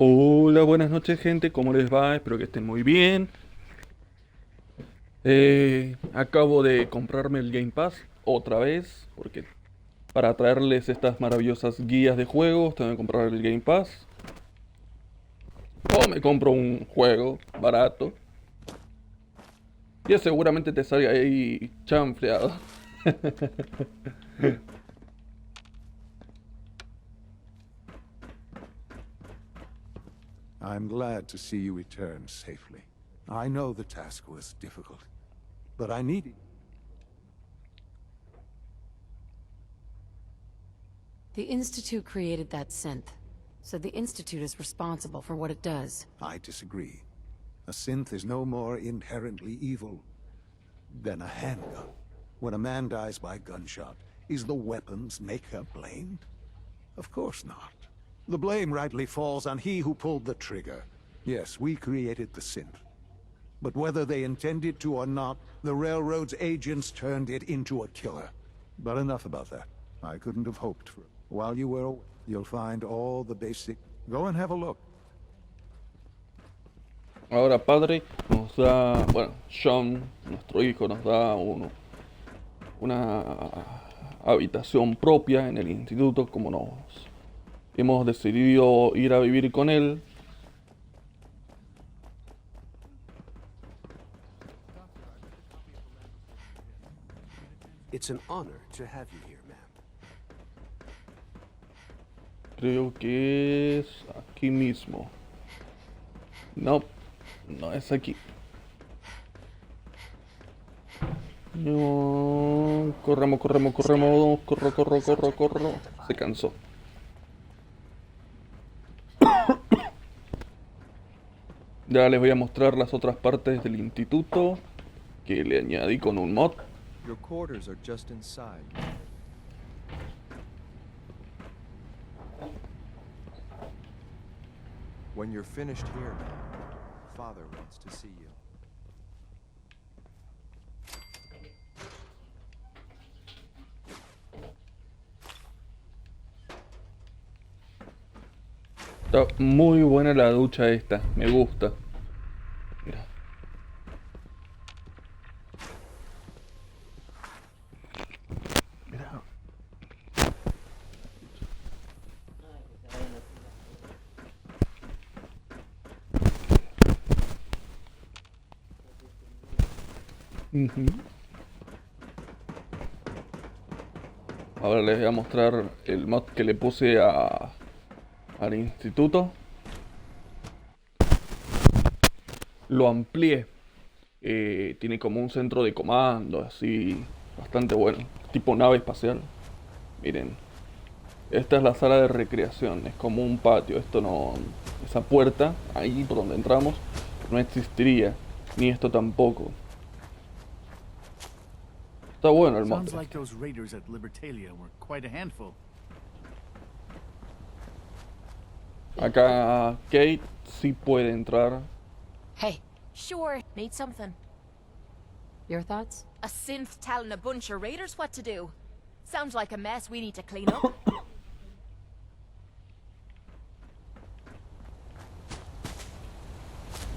Hola, buenas noches gente, ¿cómo les va? Espero que estén muy bien. Acabo de comprarme el Game Pass otra vez, porque para traerles estas maravillosas guías de juegos tengo que comprar el Game Pass. O me compro un juego barato, que seguramente te salga ahí chanfleado. I'm glad to see you return safely. I know the task was difficult, but I needed... The Institute created that synth, so the Institute is responsible for what it does. I disagree. A synth is no more inherently evil than a handgun. When a man dies by gunshot, is the weapon's maker blamed? Of course not. The blame rightly falls on he who pulled the trigger. Yes, we created the synth. But whether they intended to or not, the Railroad's agents turned it into a killer. But enough about that. I couldn't have hoped for it. While you were away, you'll find all the basic... Go and have a look. Ahora padre nos da, bueno, John, nuestro hijo, nos da una habitación propia en el instituto, como nos hemos decidido ir a vivir con él. It's an honor to have you here, ma'am. Creo que es aquí mismo. No, no es aquí. No, corremos, corro. Se cansó. Ya les voy a mostrar las otras partes del instituto que le añadí con un mod. Your quarters are just inside. When you're finished here, Father wants to see you. Está muy buena la ducha esta, me gusta. Mira. Mira. Ahora les voy a mostrar el mod que le puse al instituto. Lo amplié. Tiene como un centro de comando, así, bastante bueno, tipo nave espacial. Miren, esta es la sala de recreación, es como un patio. Esto no, esa puerta ahí por donde entramos no existiría, ni esto tampoco. Está bueno el mod. Sounds like those raiders at Libertalia were quite a handful. Acá Kate sí puede entrar. Hey, sure, need something. Your thoughts? A synth telling a bunch of raiders what to do. Sounds like a mess we need to clean up.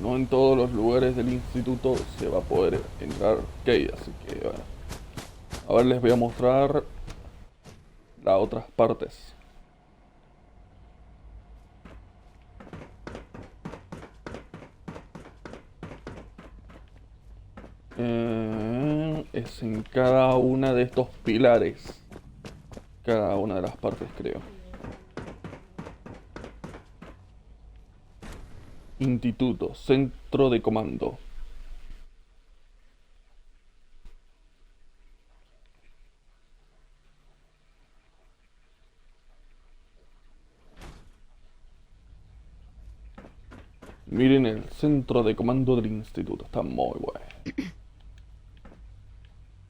No en todos los lugares del instituto se va a poder entrar Kate, así que bueno. A ver, les voy a mostrar las otras partes. Es en cada una de estos pilares. Cada una de las partes, creo. Instituto, centro de comando. Miren el centro de comando del instituto, está muy bueno.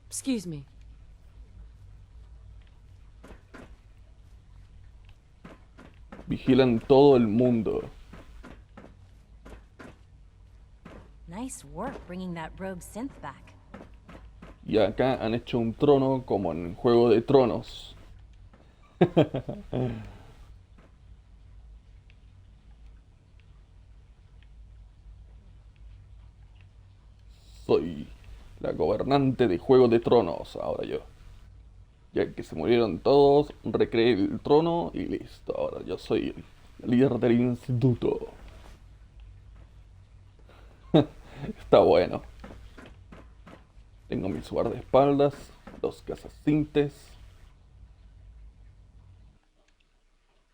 Excuse me. Vigilan todo el mundo. Nice work bringing that rogue synth back. Y acá han hecho un trono como en Juego de Tronos. soy la gobernante de Juego de Tronos, ahora yo. Ya que se murieron todos, recreé el trono y listo. Ahora yo soy el líder del instituto. Está bueno. Tengo mis guardaespaldas, 2 cazacintes.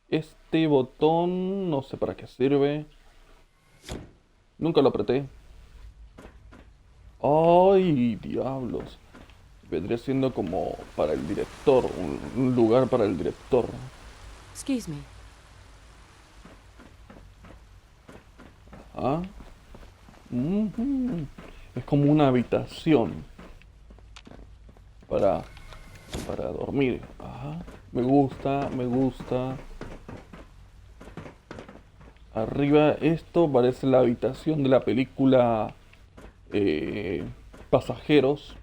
Este botón no sé para qué sirve. Nunca lo apreté. ¡Ay, diablos! Vendría siendo como para el director, un lugar para el director. Excuse me. ¿Ah? Es como una habitación para dormir. Ajá. Me gusta, me gusta. Arriba esto parece la habitación de la película Pasajeros.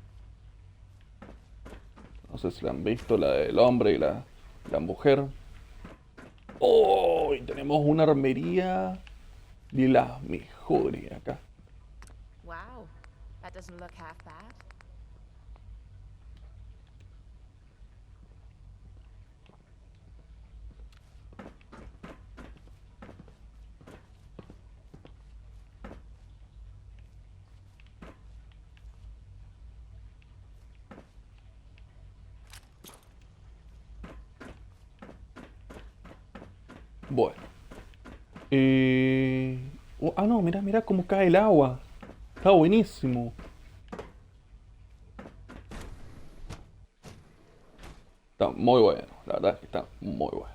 No sé si la han visto, la del hombre y la mujer. ¡Oh! Y tenemos una armería de las mejores acá. Wow, that doesn't look half bad. Bueno. No, mira, mira cómo cae el agua. Está buenísimo. Está muy bueno, la verdad es que está muy bueno.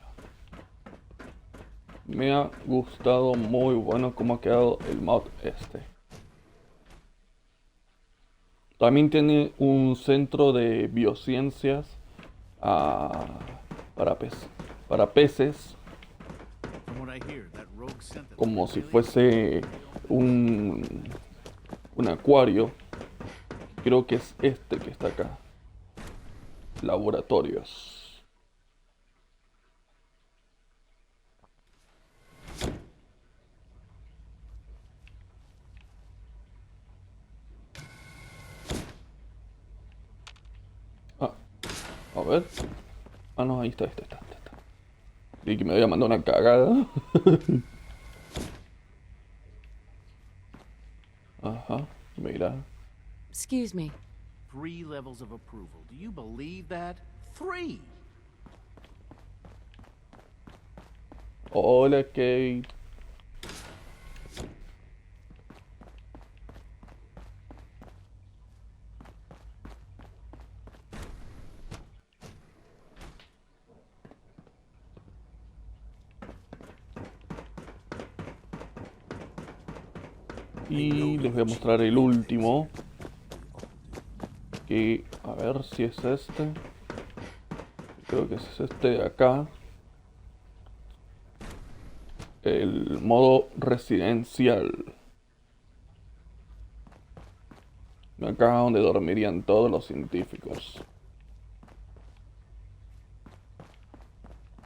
Me ha gustado muy bueno cómo ha quedado el mod este. También tiene un centro de biociencias para peces. From what I hear, that rogue scent that Como si Libertalia- fuese un acuario. Creo que es este que está acá. Laboratorios. Ah, a ver. Ah, no, ahí está. Y que me había mandado una cagada. Ajá, mira. Excuse me. 3 levels of approval. Do you believe that? 3! Hola, Kate. Y les voy a mostrar el último. Que, a ver si es este. Creo que es este de acá. El modo residencial. Acá donde dormirían todos los científicos.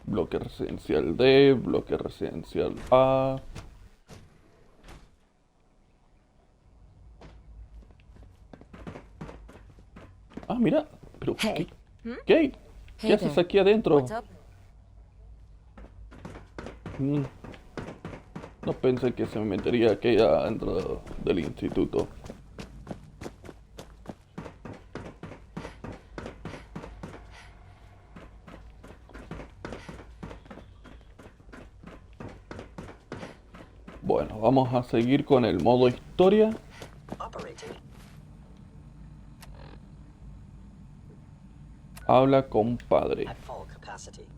Bloque residencial D, bloque residencial A. Ah, mira, pero Hey. ¿qué Hey haces there. aquí adentro? What's up? No pensé que se me metería aquí adentro del instituto. Bueno, vamos a seguir con el modo historia. Habla con padre. At full capacity.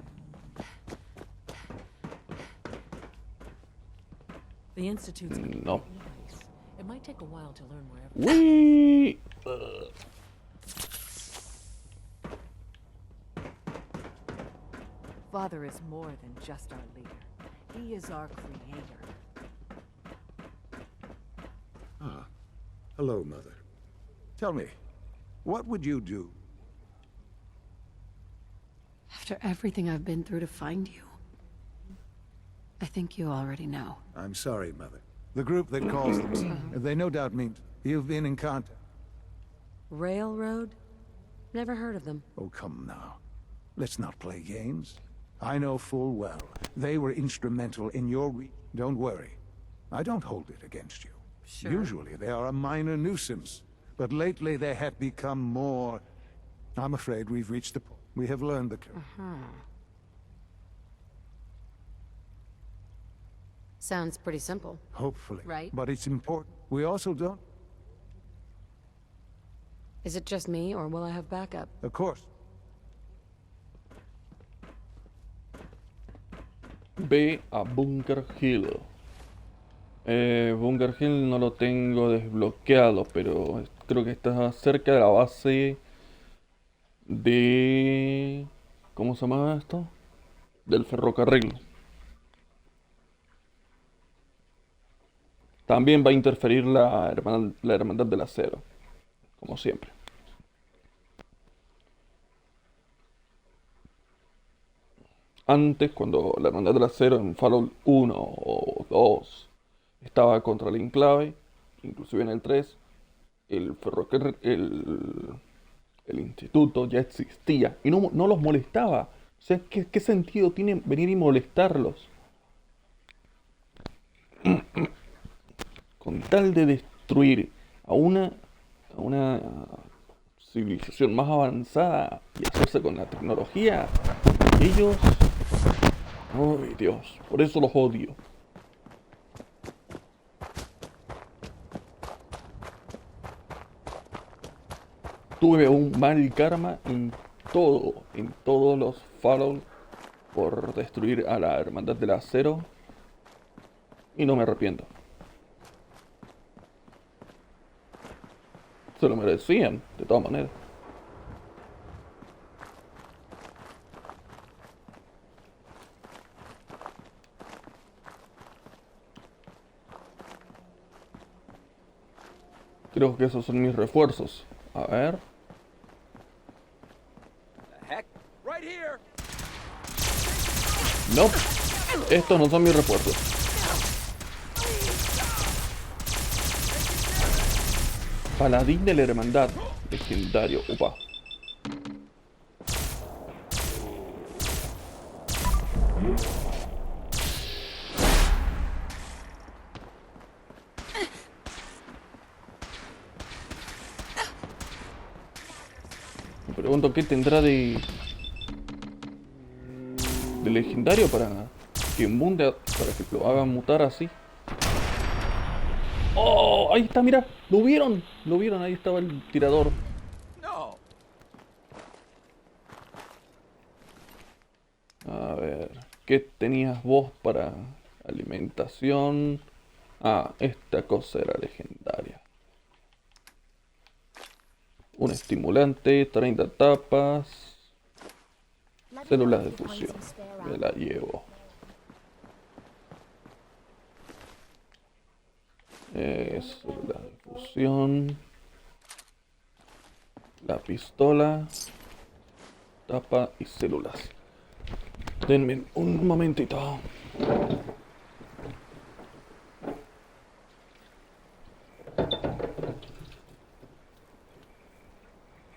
The Institute's No. nice. It might take a while to learn where Uy. Father is more than just our leader. He is our creator. Ah, hello, Mother. Tell me, what would you do? After everything I've been through to find you, I think you already know. I'm sorry, Mother. The group that calls themselves, they no doubt mean you've been in contact. Railroad? Never heard of them. Oh, come now. Let's not play games. I know full well they were instrumental in your Don't worry. I don't hold it against you. Sure. Usually they are a minor nuisance, but lately they have become more... I'm afraid we've reached the point. We have learned the... Sounds pretty simple. Hopefully. Right. But it's important. We also don't... Is it just me, or will I have backup? Of course. Ve a Bunker Hill. Bunker Hill no lo tengo desbloqueado, pero creo que está cerca de la base de... ¿Cómo se llama esto? Del ferrocarril. También va a interferir la hermandad del acero, como siempre. Antes, cuando la hermandad del acero en Fallout 1 o 2 estaba contra el enclave, inclusive en el 3, el ferrocarril, el instituto ya existía y no los molestaba. O sea, ¿qué sentido tiene venir y molestarlos? Con tal de destruir a una civilización más avanzada y hacerse con la tecnología, ellos... ¡Ay, Dios! Por eso los odio. Tuve un mal karma en todos los Fallout por destruir a la hermandad del acero y no me arrepiento. Se lo merecían, de todas maneras. Creo que esos son mis refuerzos. A ver. No, estos no son mis refuerzos. Paladín de la hermandad. Legendario. Opa. Me pregunto qué tendrá de legendario para que munde, para que lo haga mutar así. ¡Oh! Ahí está, mira. ¿Lo vieron? ¿Lo vieron? Ahí estaba el tirador. A ver. ¿Qué tenías vos para alimentación? Ah, esta cosa era legendaria. Un estimulante, 30 tapas. Células de fusión. Me la llevo. Células de fusión. La pistola. Tapa y células. Denme un momentito.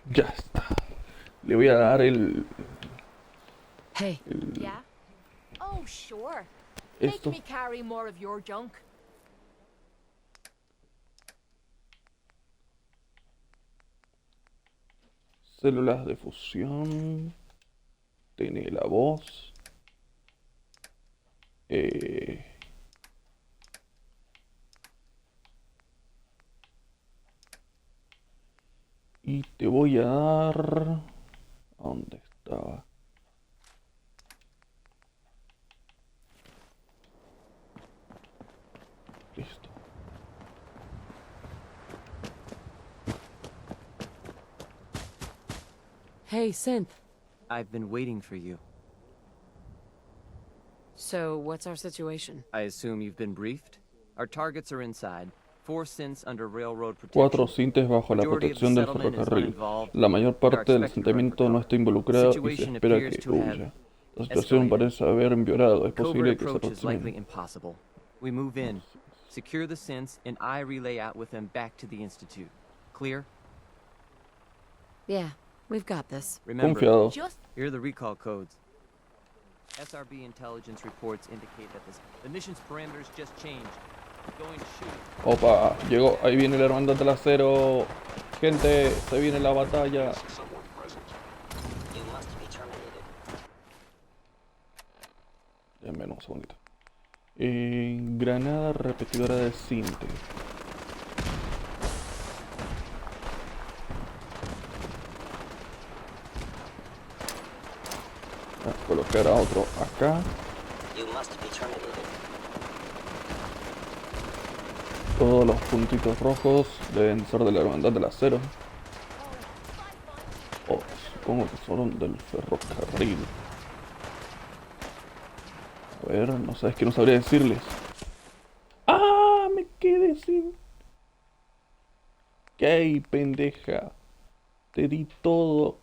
Ya está. Le voy a dar el... Hey. Yeah? Oh, sure. Esto. Make me carry more of your junk. Células de fusión. Tiene la voz. Y te voy a dar... ¿A dónde estaba? Listo. Hey, Synth. I've been waiting for you. So, what's our situation? I assume you've been briefed? Our targets are inside. 4 synths under railroad Cuatro protection. cintes bajo la protección del ferrocarril. La mayor parte del asentamiento no está involucrado y se espera que huya. La situación parece haber empeorado. Es posible que se Approach is likely aproximen. impossible. We move in, secure the synths, and I relay out with them back to the Institute. Clear? Yeah, we've got this. Remember, Confiado. Just here are the recall codes. SRB intelligence reports indicate that the mission's parameters just changed. Going to shoot. Opa, llegó. Ahí viene la hermandad del acero. Gente, se viene la batalla. Déjenme un segundito. Granada repetidora de cinte. Colocar a otro acá. Todos los puntitos rojos deben ser de la hermandad del acero. O supongo que son del ferrocarril. A ver, no sabes que no sabría decirles. ¡Ah! Me quedé sin. ¿Qué, pendeja? Te di todo.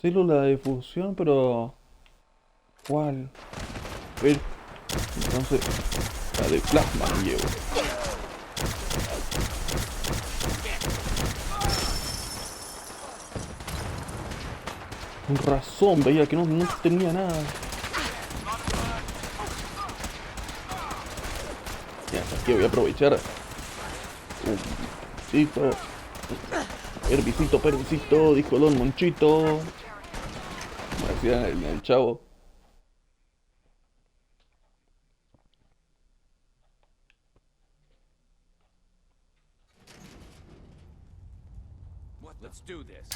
Célula de fusión, pero... ¿cuál? A ver. Entonces... la de plasma me llevo. Con razón, veía que no tenía nada. Ya, aquí voy a aprovechar. Un visito. Herbicito, pervisito, dijo Don Monchito. Como decía el chavo. Let's do this.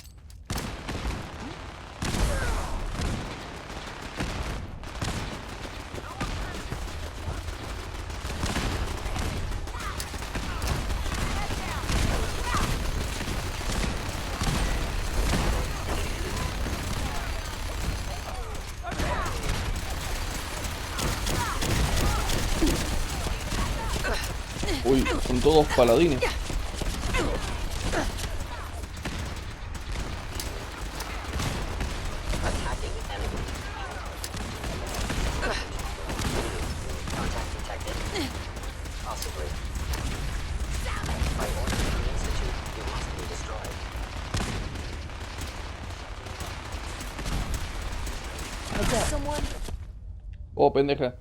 Uy, son todos paladines. Oh, pendeja.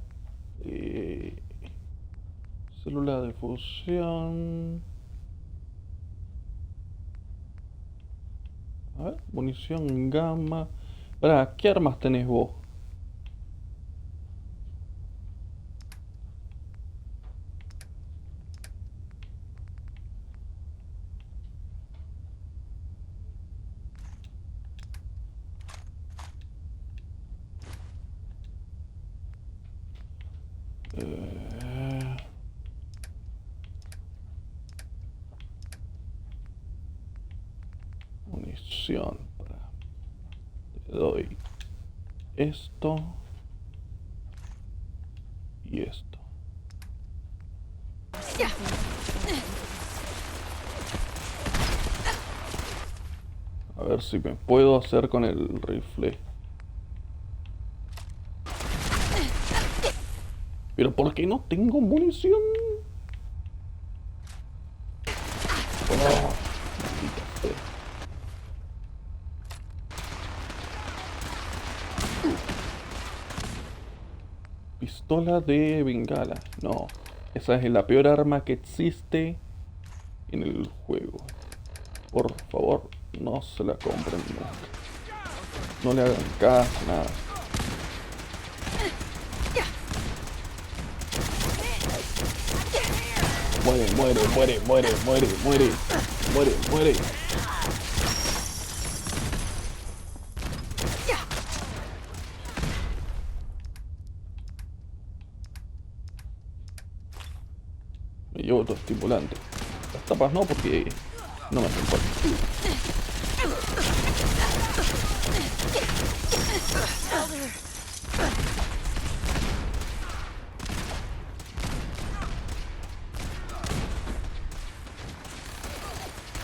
Célula de fusión. A ver, munición gamma. Pará, ¿qué armas tenés vos? Munición. Te doy esto y esto. A ver si me puedo hacer con el rifle. Pero ¿por qué no tengo munición? Oh, maldita sea. Pistola de bengala. No, esa es la peor arma que existe en el juego. Por favor, no se la compren nunca. No le hagan caso, nada. Muere, muere, muere, muere, muere, muere, muere, muere. Me llevo otro estimulante. Las tapas no, porque no me hacen falta.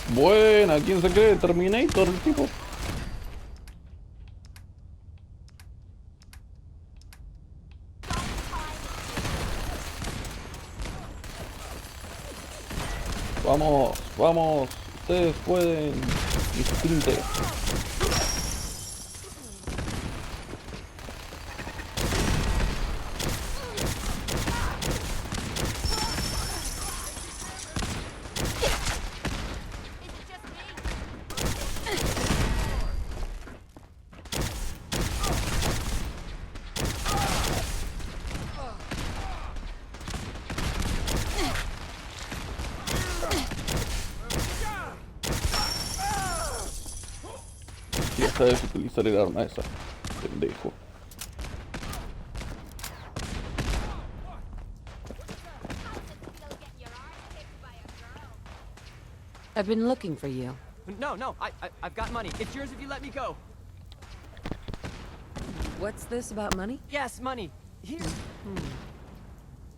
Buena, ¿quién se cree? Terminator, el tipo. Vamos, vamos. Ustedes pueden. Instinto. Ya sabes utilizar el arma esa, pendejo. I've been looking for you. No, I've got money. It's yours if you let me go. What's this about money? Yes, money. Here.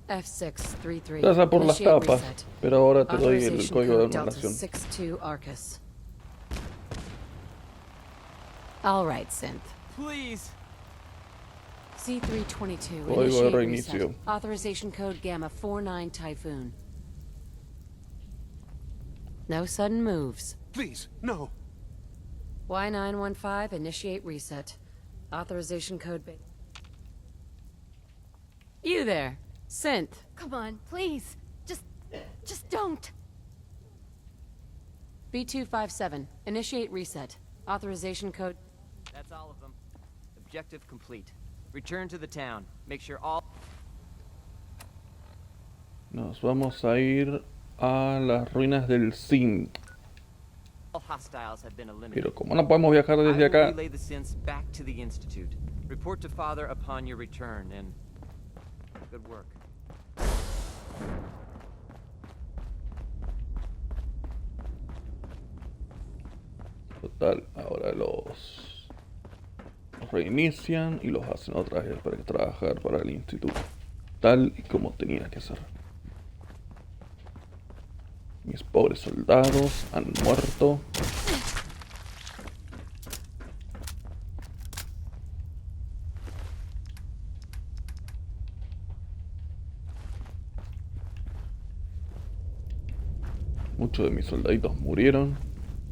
F633. Gracias por las Initiate tapas, reset. pero ahora te doy el Authorization código de code Delta anulación. 62 Arcus. All right, Synth. Please. C322. Código de Initiate reinicio. reset. Authorization code Gamma 49 Typhoon. No sudden moves. Please, no. Y915. Initiate reset. Authorization code You there, Synth. Come on, please. Just don't. B257. Initiate reset. Authorization code. That's all of them. Objective complete. Return to the town. Make sure all Nos vamos a ir a las ruinas del Zinc. hostiles have been eliminated. Pero como no podemos viajar I desde will acá, relay the synths back to the Institute. Report to Father upon your return, and good work. total, ahora los reinician y los hacen otra vez para trabajar para el instituto, tal y como tenía que ser. Mis pobres soldados han muerto. Muchos de mis soldaditos murieron.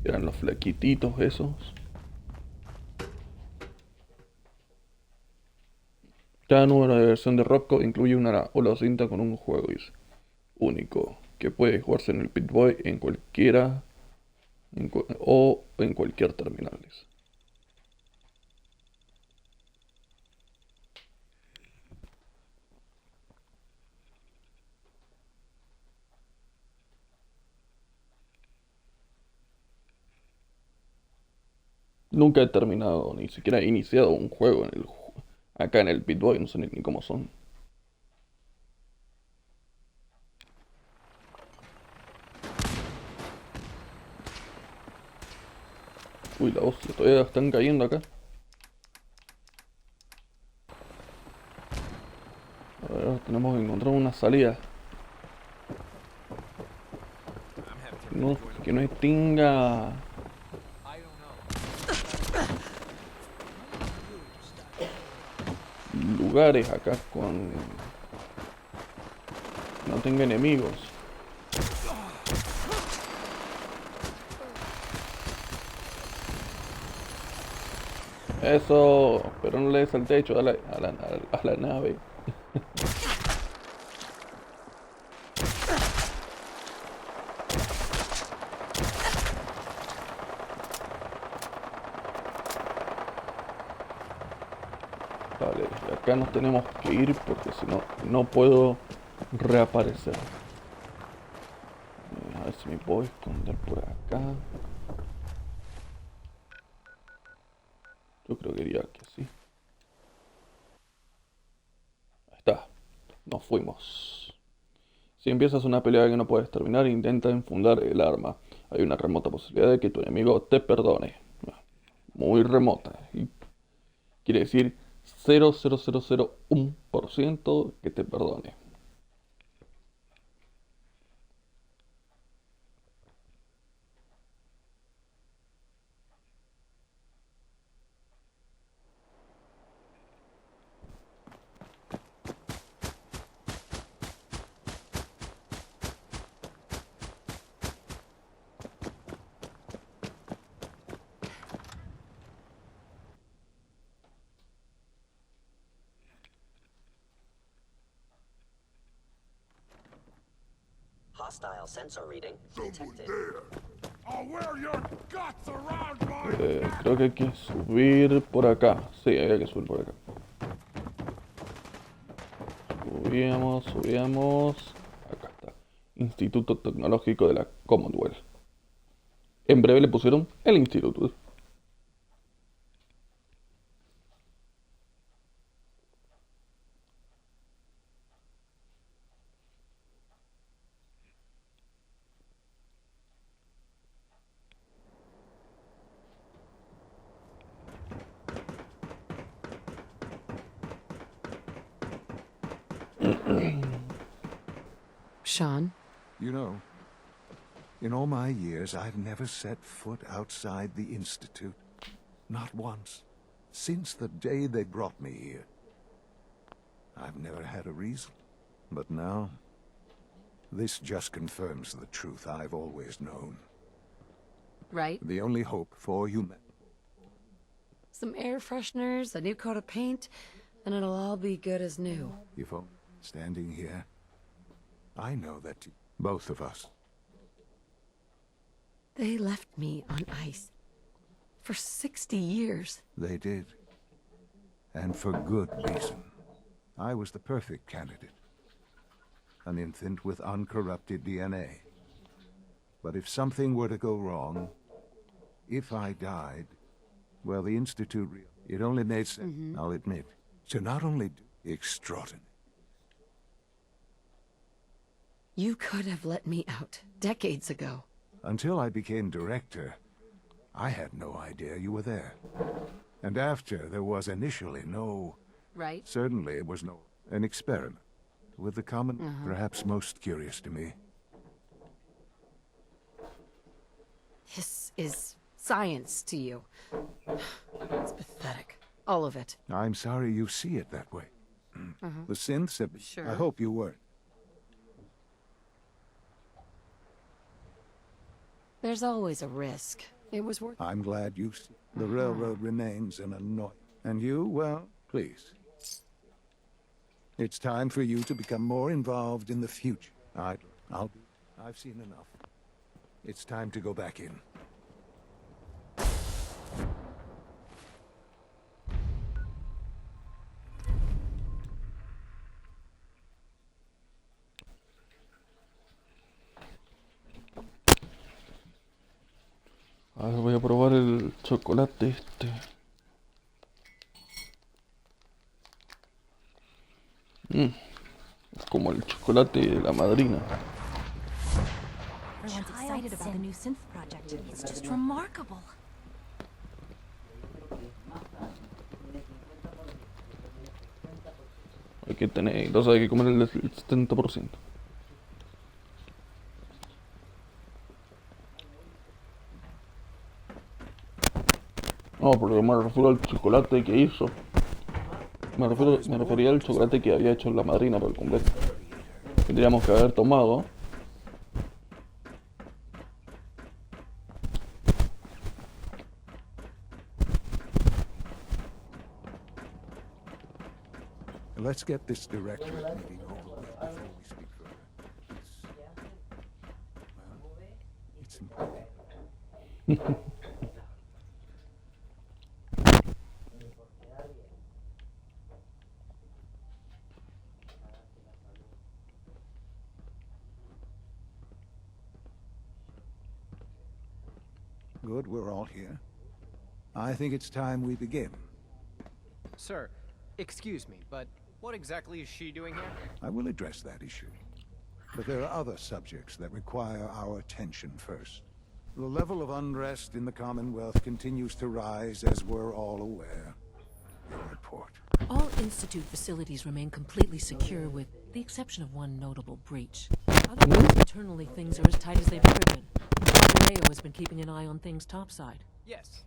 Eran los flaquititos esos. Cada número de versión de Robco incluye una holocinta con un juego único que puede jugarse en el Pip-Boy en cualquiera o en cualquier terminal. Nunca he terminado, ni siquiera he iniciado un juego acá en el Pip-Boy, no sé ni cómo son. Uy, la hostia, todavía están cayendo acá. A ver, tenemos que encontrar una salida. No, que no extinga lugares acá con... no tenga enemigos. Eso, pero no le des al techo, dale a la nave. Vale, de acá nos tenemos que ir porque si no, no puedo reaparecer. A ver si me puedo esconder por acá. Yo creo que diría que sí. Ahí está. Nos fuimos. Si empiezas una pelea que no puedes terminar, intenta enfundar el arma. Hay una remota posibilidad de que tu enemigo te perdone. Muy remota. Y quiere decir 0,0001% que te perdone. Hostile sensor reading detected. Creo que hay que subir por acá. Sí, hay que subir por acá. Subíamos. Acá está. Instituto Tecnológico de la Commonwealth. En breve le pusieron el instituto. Sean? You know, in all my years, I've never set foot outside the Institute. Not once. Since the day they brought me here. I've never had a reason. But now, this just confirms the truth I've always known. Right? The only hope for humanity. Some air fresheners, a new coat of paint, and it'll all be good as new. If I'm standing here, I know that both of us. They left me on ice. For 60 years. They did. And for good reason. I was the perfect candidate. An infant with uncorrupted DNA. But if something were to go wrong, if I died, well, the Institute, it only made sense, I'll admit, to not only do extraordinary. You could have let me out decades ago. Until I became director, I had no idea you were there. And after, there was initially no... Right? Certainly it was no... an experiment. With the common, perhaps most curious to me. This is science to you. It's pathetic. All of it. I'm sorry you see it that way. The synths have... Sure. I hope you weren't. There's always a risk. It was worth... I'm glad you see. The railroad remains an annoyance. And you, well, please. It's time for you to become more involved in the future. I've seen enough. It's time to go back in. A ver, voy a probar el chocolate este. Es como el chocolate de la madrina. Everyone's excited about the new synth project. It's just remarkable. Hay que tener, entonces hay que comer el 70%. No, porque me refiero al chocolate que hizo. Me refería al chocolate que había hecho la madrina por completo. Tendríamos que haber tomado. Let's get this directorate meeting over with before we speak further. It's important. Good, we're all here. I think it's time we begin. Sir, excuse me, but what exactly is she doing here? I will address that issue. But there are other subjects that require our attention first. The level of unrest in the Commonwealth continues to rise, as we're all aware. Your report. All Institute facilities remain completely secure with the exception of one notable breach. Otherwise, internally things are as tight as they've ever been. Vallejo has been keeping an eye on things topside. Yes,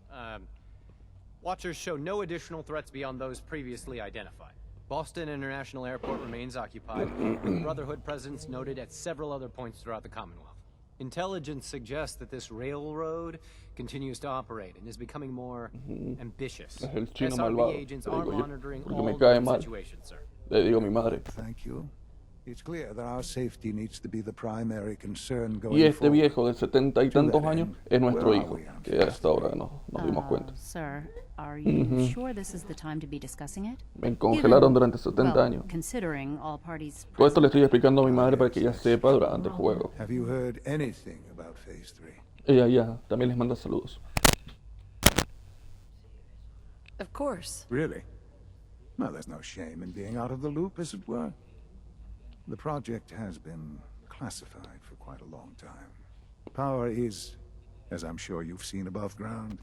Watchers show no additional threats beyond those previously identified. Boston International Airport remains occupied, with Brotherhood presence noted at several other points throughout the Commonwealth. Intelligence suggests that this railroad continues to operate and is becoming more ambitious. Es el chino SRB malvado, agents te are digo yo, monitoring porque all me cae known mal. situations, sir. Le digo a mi madre. Thank you. It's clear that our safety needs to be the primary concern Y going este forward. viejo de 70 y tantos años es nuestro hijo, que a esta hora nos dimos cuenta. Sir, are you sure this is the time to be discussing it? Me congelaron durante 70 Well, años. considering all parties Todo esto le estoy explicando a mi madre para que ella sepa durante el juego. Have you heard anything about Phase 3? Ella ya también les manda saludos. Of course. Really? Well, there's no shame in being out of the loop, as it were. The project has been classified for quite a long time. Power is, as I'm sure you've seen above ground,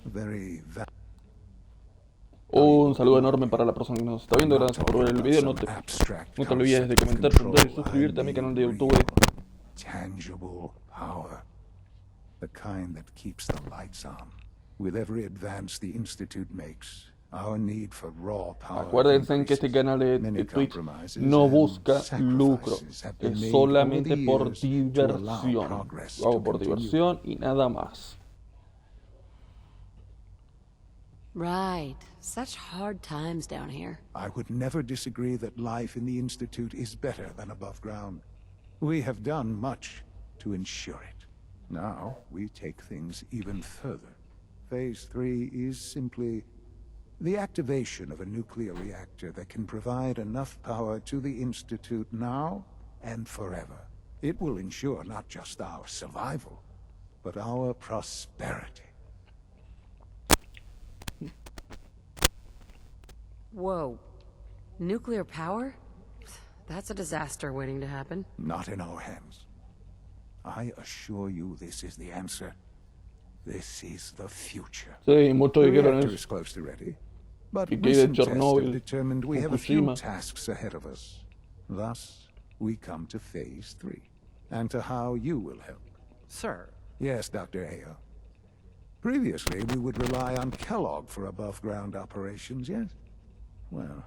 very Un saludo enorme para la persona que nos está viendo. Gracias por ver el video. No te olvides de comentar, preguntar y suscribirte a mi canal de YouTube. Tangible power. The kind that keeps the lights on. With every advance the Institute makes, our need for raw power. Acuérdense que este canal de Twitch no busca lucro, es solamente por diversión. Lo hago por diversión y nada más. Right. Such hard times down here. I would never disagree that life in the Institute is better than above ground. We have done much to ensure it. Now, we take things even further. Phase 3 is simply the activation of a nuclear reactor that can provide enough power to the Institute now and forever. It will ensure not just our survival, but our prosperity. Whoa. Nuclear power? That's a disaster waiting to happen. Not in our hands. I assure you this is the answer. This is the future. Sí, mucho The dijeron reactor eso. is close to ready, but Y que de recent tests have Chernobyl, determined we have a few Fukushima. tasks ahead of us. Thus, we come to Phase 3, and to how you will help. Sir, Yes, Dr. Ayo. Previously, we would rely on Kellogg for above-ground operations, yes? Well,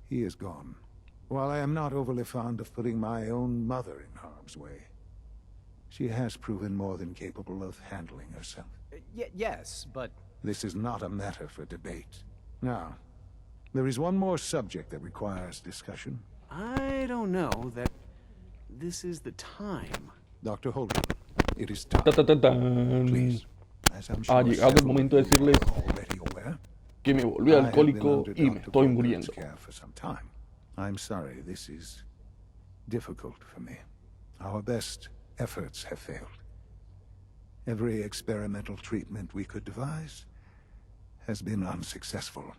he is gone. While I am not overly fond of putting my own mother in harm's way, she has proven more than capable of handling herself. yes, but This is not a matter for debate. Now, there is one more subject that requires discussion. I don't know that this is the time. Dr. Holden, it is time. Ta, ta, ta, tan. Please, as I'm Ha sure llegado el several momento de of you decirles are already aware, que me volví I have been alcohólico under y me Dr. estoy Holden's muriendo. care for some time. I'm sorry, this is difficult for me. Our best efforts have failed. Every experimental treatment we could devise has been unsuccessful.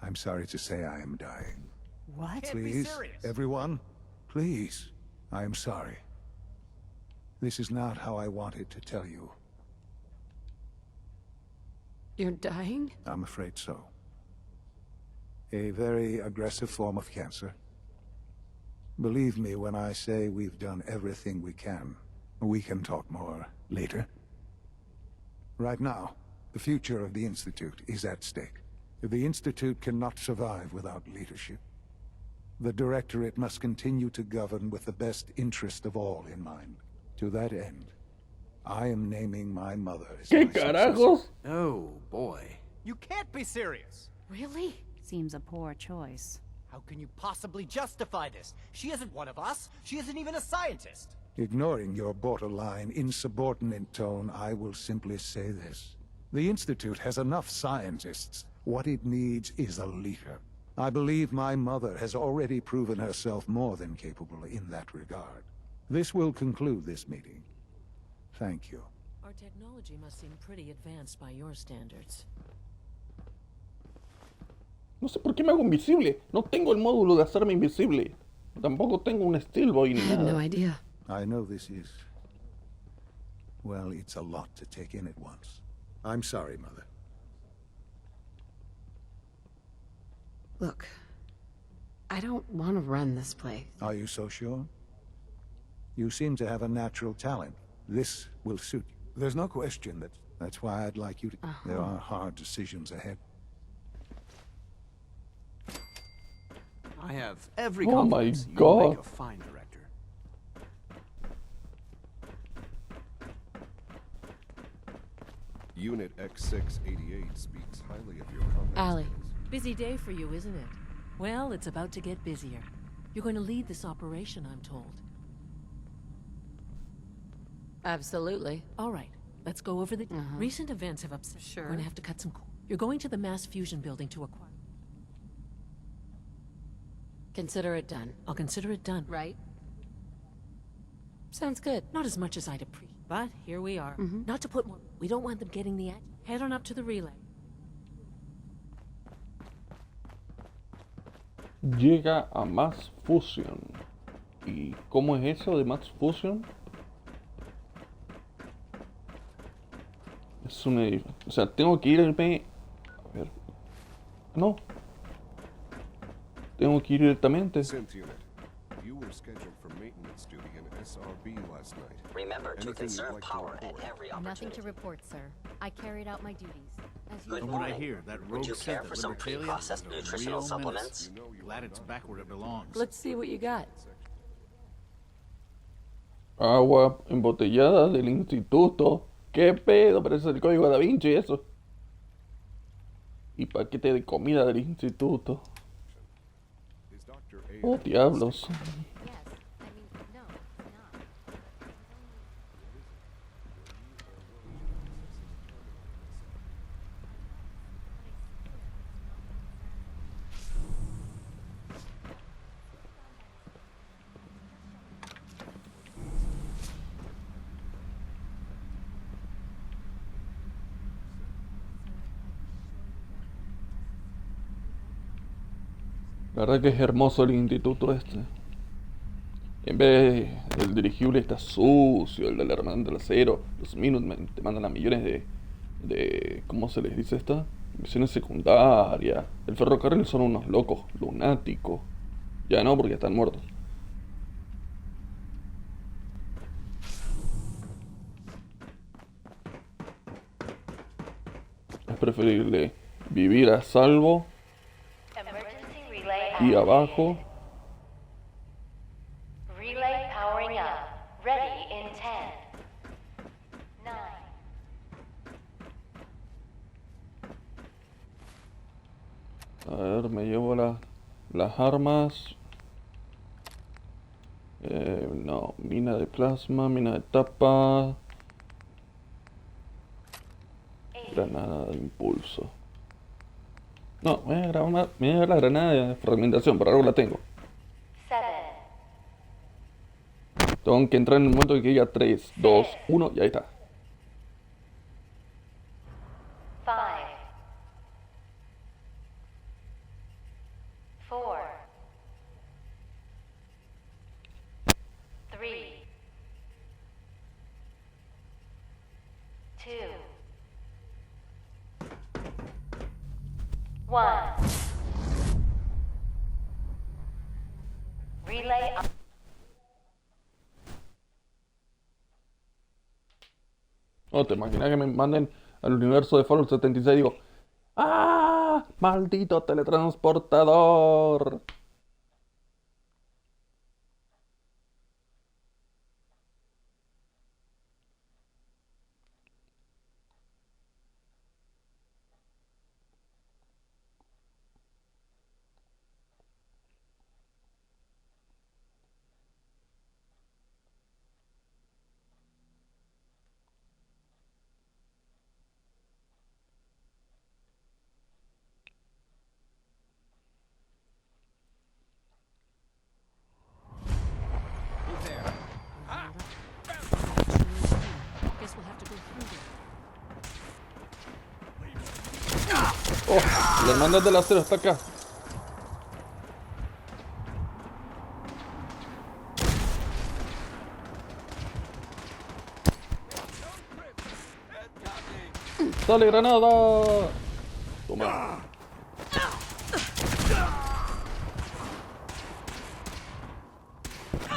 I'm sorry to say I am dying. What? Can't be Please, serious. everyone, please, I am sorry. This is not how I wanted to tell you. You're dying? I'm afraid so. A very aggressive form of cancer. Believe me when I say we've done everything we can. We can talk more later. Right now, the future of the Institute is at stake. The Institute cannot survive without leadership. The Directorate must continue to govern with the best interest of all in mind. To that end, I am naming my mother as ¿Qué my carajos? successor. Oh, boy. you can't be serious. Really? Seems a poor choice. How can you possibly justify this? She isn't one of us. She isn't even a scientist. Ignoring your borderline, insubordinate tone, I will simply say this. The Institute has enough scientists. What it needs is a leader. I believe my mother has already proven herself more than capable in that regard. This will conclude this meeting. Thank you. Our technology must seem pretty advanced by your standards. No sé por qué me hago invisible. No tengo el módulo de hacerme invisible. Tampoco tengo un Steelboy ni I had no nada. idea. I know this is... well, it's a lot to take in at once. I'm sorry, Mother. Look, I don't want to run this place. Are you so sure? You seem to have a natural talent. This will suit you. There's no question that's why I'd like you to... There are hard decisions ahead. I have every Oh my confidence you'll make God. a fine director. Unit X688 speaks highly of your combat Allie, skills. Busy day for you, isn't it? Well, it's about to get busier. You're going to lead this operation, I'm told. Absolutely. All right, let's go over the... Recent events have upset... Sure. We're going to have to cut some... You're going to the mass fusion building to acquire... Consider it done. I'll consider it done. Right? Sounds good. Not as much as I'd appreciate, but here we are. Not to put more... We don't want them getting the... Head on up to the relay. Llega a Mass Fusion. ¿Y cómo es eso de Mass Fusion? Es un edificio. O sea, tengo que irme... A ver... No. Tengo que ir directamente. You were scheduled for maintenance duty in SRB last night. Remember to conserve power at every Nothing opportunity. to report, sir. I carried out my duties. As Good From what I morning. hear, that Would rogue you said care that for some Libertalia pre-processed is a nutritional real supplements? menace. Glad it's back where it belongs. Let's see what you got. Agua embotellada del instituto. ¿Qué pedo? Parece el código Da Vinci eso. Y paquete de comida del instituto. Oh, diablos. yes, I mean, no, it's not. La verdad que es hermoso el instituto este. En vez del dirigible está sucio, el del hermano del acero. Los Minutemen te mandan a millones de... ¿Cómo se les dice esta? Misiones secundarias. El ferrocarril son unos locos lunáticos. Ya no, porque están muertos. Es preferible vivir a salvo y abajo. Relay powering up. Ready in 10, 9. A ver, me llevo las armas. No, mina de plasma, mina de tapa. Granada de impulso. No, me voy a grabar la granada de fragmentación, por algo la tengo. 7. Tengo que entrar en el momento que diga 3, 2, 1 y ahí está. 5. 4. 3. 2. 1. Relay up. No, te imaginas que me manden al universo de Fallout 76 y digo, ¡ah! ¡Maldito teletransportador! Guess we'll have to go through there. ¡Oh! La hermandad del acero está acá. ¡Sale granada! Toma.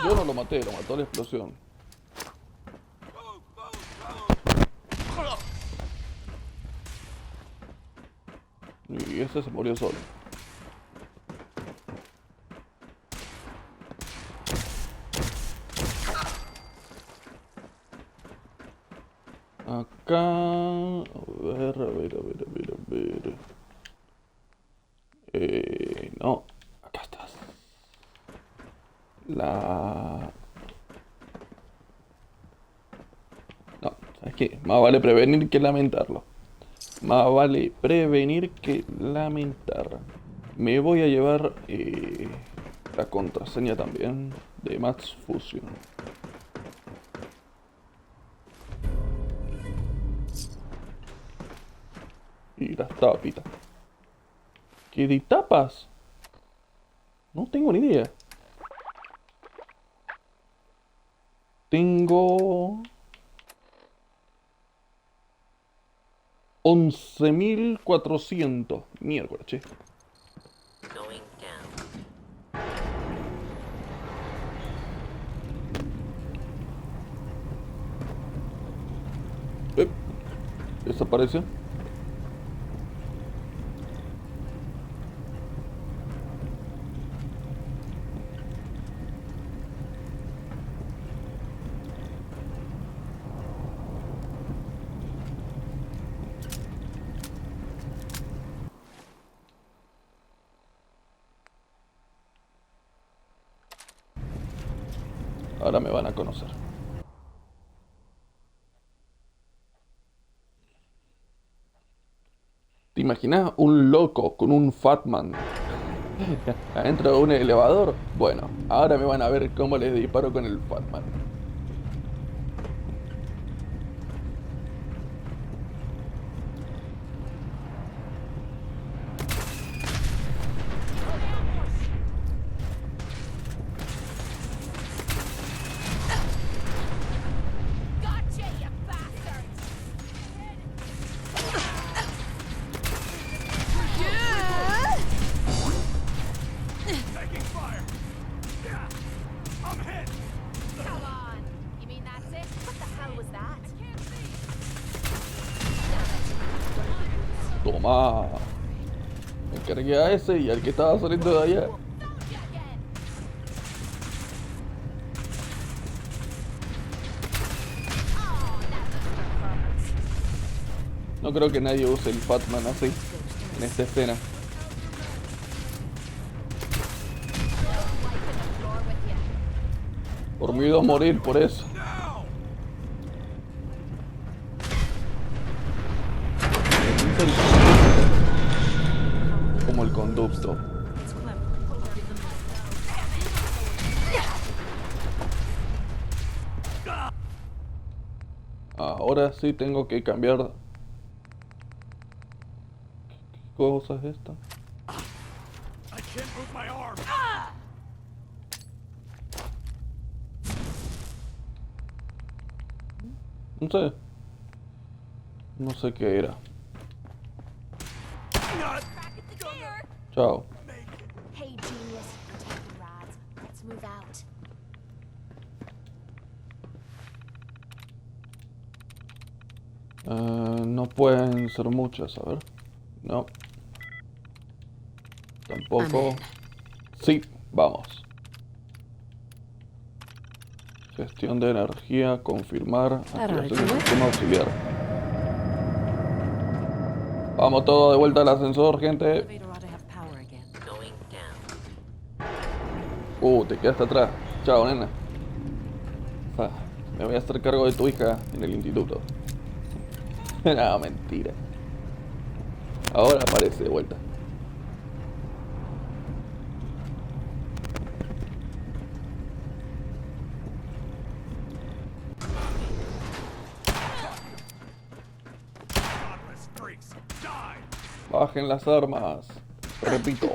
Yo no lo maté, lo mató la explosión. Y ese se murió solo. Acá... A ver. La... No, ¿sabes qué? Más vale prevenir que lamentarlo. Más vale prevenir que lamentar. Me voy a llevar la contraseña también de Max Fusion. Y las tapitas. ¿Qué de tapas? No tengo ni idea. Tengo 11.400. Miércoles, che. Desapareció. Ahora me van a conocer. ¿Te imaginas un loco con un Fatman adentro de un elevador? Bueno, ahora me van a ver cómo les disparo con el Fatman. Toma. Me cargué a ese y al que estaba saliendo de allá. No creo que nadie use el Fatman así en esta escena. Por miedo a morir por eso. Como el conducto. Ahora sí tengo que cambiar. ¿Qué cosa es esta? No sé. No sé qué era. Chao. Hey, genius, we're taking rides. Let's move out. No pueden ser muchas, a ver. No. Tampoco. Sí, vamos. Gestión de energía, confirmar. Activación del sistema auxiliar. Vamos todos de vuelta al ascensor, gente. Te quedaste atrás. Chao, nena. Me voy a hacer cargo de tu hija en el instituto. No, mentira. Ahora aparece de vuelta. Bajen las armas. Repito,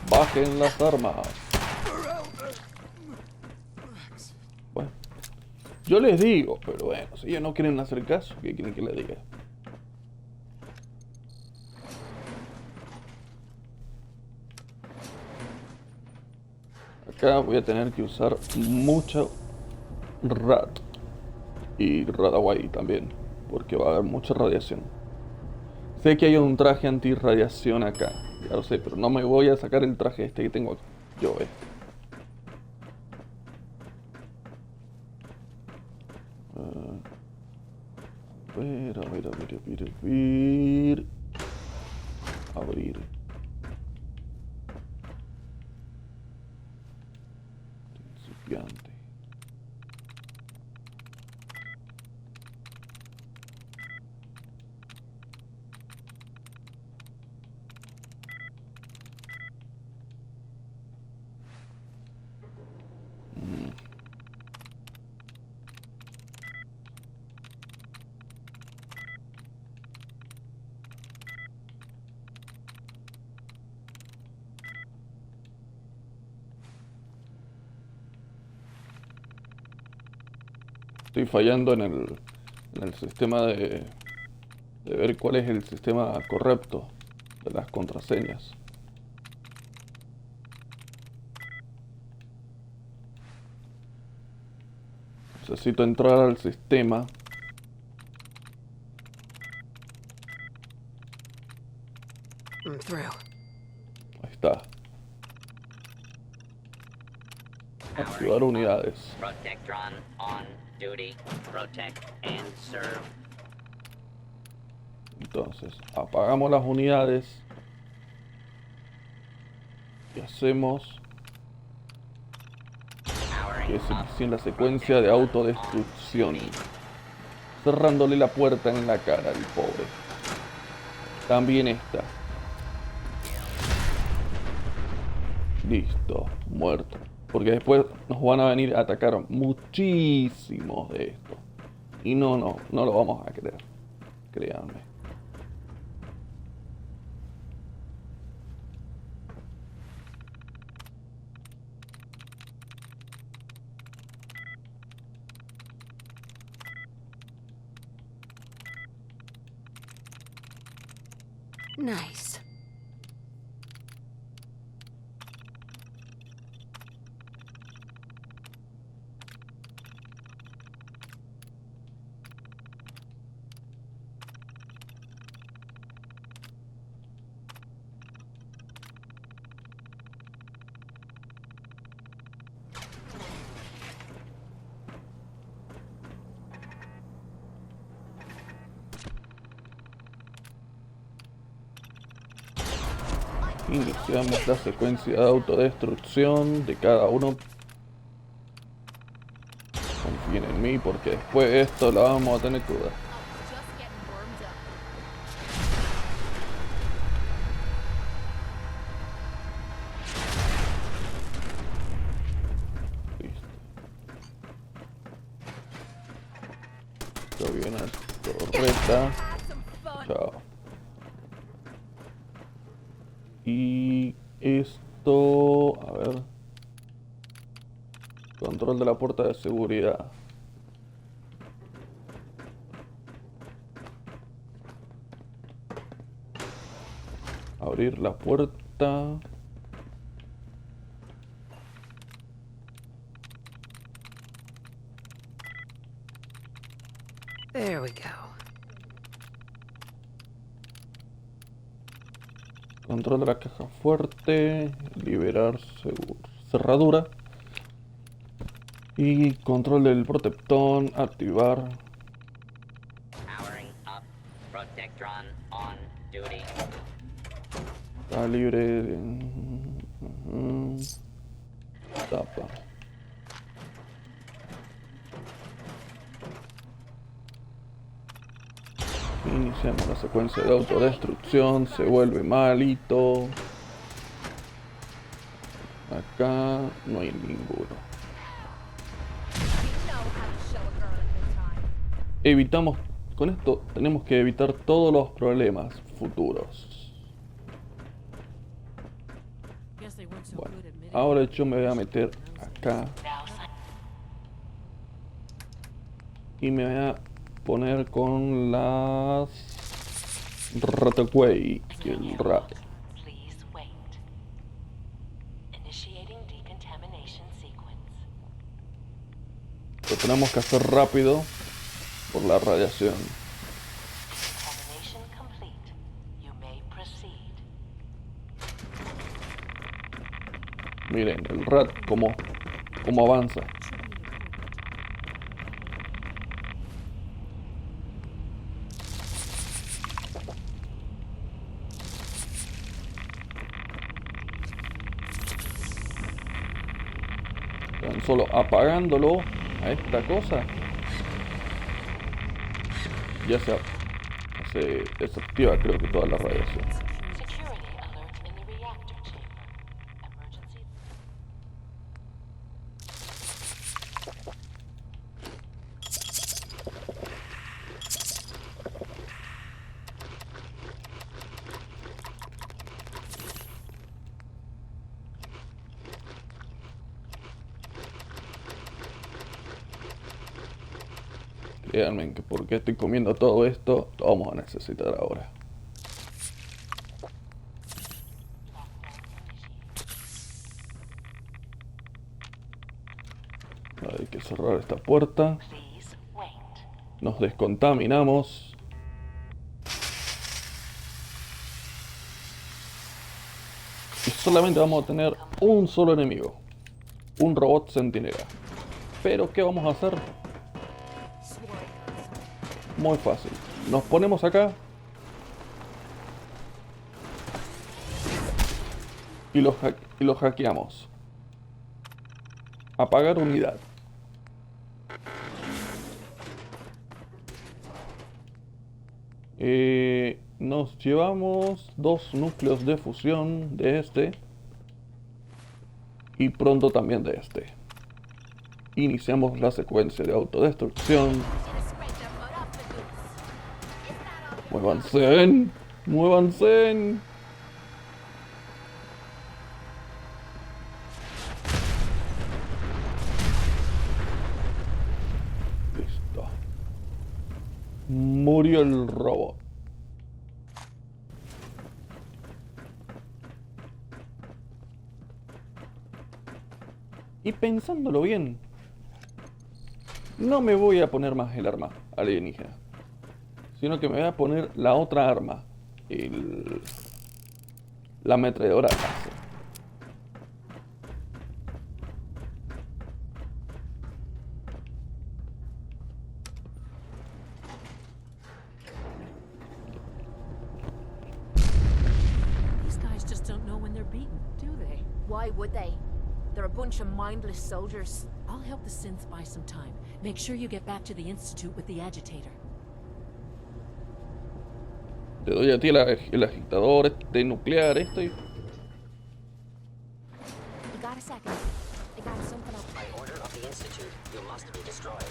bajen las armas. Bueno, yo les digo, pero bueno, si ellos no quieren hacer caso, ¿qué quieren que les diga? Acá voy a tener que usar mucho rat y radaway también, porque va a haber mucha radiación. Sé que hay un traje antirradiación acá, ya lo sé, pero no me voy a sacar el traje este que tengo yo, A ver. Abrir. principiante. Estoy fallando en el sistema de ver cuál es el sistema correcto de las contraseñas. Necesito entrar al sistema. Ahí está. Activar unidades. Protectron on duty. Protect and serve. Entonces, apagamos las unidades y hacemos que se inicie la secuencia de autodestrucción, cerrándole la puerta en la cara al pobre. También esta. Listo, muerto. Porque después nos van a venir a atacar muchísimos de estos. Y no lo vamos a querer. Créanme. Nice. Iniciamos la secuencia de autodestrucción de cada uno. Confíen en mí porque después de esto la vamos a tener que dar. Listo. Esto viene a torreta. Chao. Y esto, a ver, control de la puerta de seguridad. Abrir la puerta. There we go. Control de la caja fuerte, liberar cerradura y control del protectón, activar. Powering up. Protectron on duty. Está libre. Tapa. Iniciamos la secuencia de autodestrucción, se vuelve malito. Acá no hay ninguno. Evitamos, con esto tenemos que evitar todos los problemas futuros. Bueno, ahora yo me voy a meter acá. Y me voy a poner con las Rataway y el rat. Lo tenemos que hacer rápido por la radiación. Miren el rat cómo avanza. Tan solo apagándolo a esta cosa, ya se desactiva, creo que toda la radiación. Créanme que porque estoy comiendo todo esto, lo vamos a necesitar ahora. Hay que cerrar esta puerta. Nos descontaminamos. Y solamente vamos a tener un solo enemigo. Un robot centinela. Pero ¿qué vamos a hacer? Muy fácil. Nos ponemos acá. Y los hackeamos. Apagar unidad. Nos llevamos 2 núcleos de fusión de este. Y pronto también de este. Iniciamos la secuencia de autodestrucción. ¡Muévanse! ¡Muévanse! Listo. Murió el robot. Y pensándolo bien, no me voy a poner más el arma alienígena, sino que me voy a poner la otra arma, la ametralladora láser. These guys just don't know when they're beaten, do they? Why would they? They're a bunch of mindless soldiers. I'll help the synth buy some time. Make sure you get back to the Institute with the agitator. Te doy a ti el agitador este nuclear, esto y... You got a second? I got something up. By order of the Institute, you must be destroyed.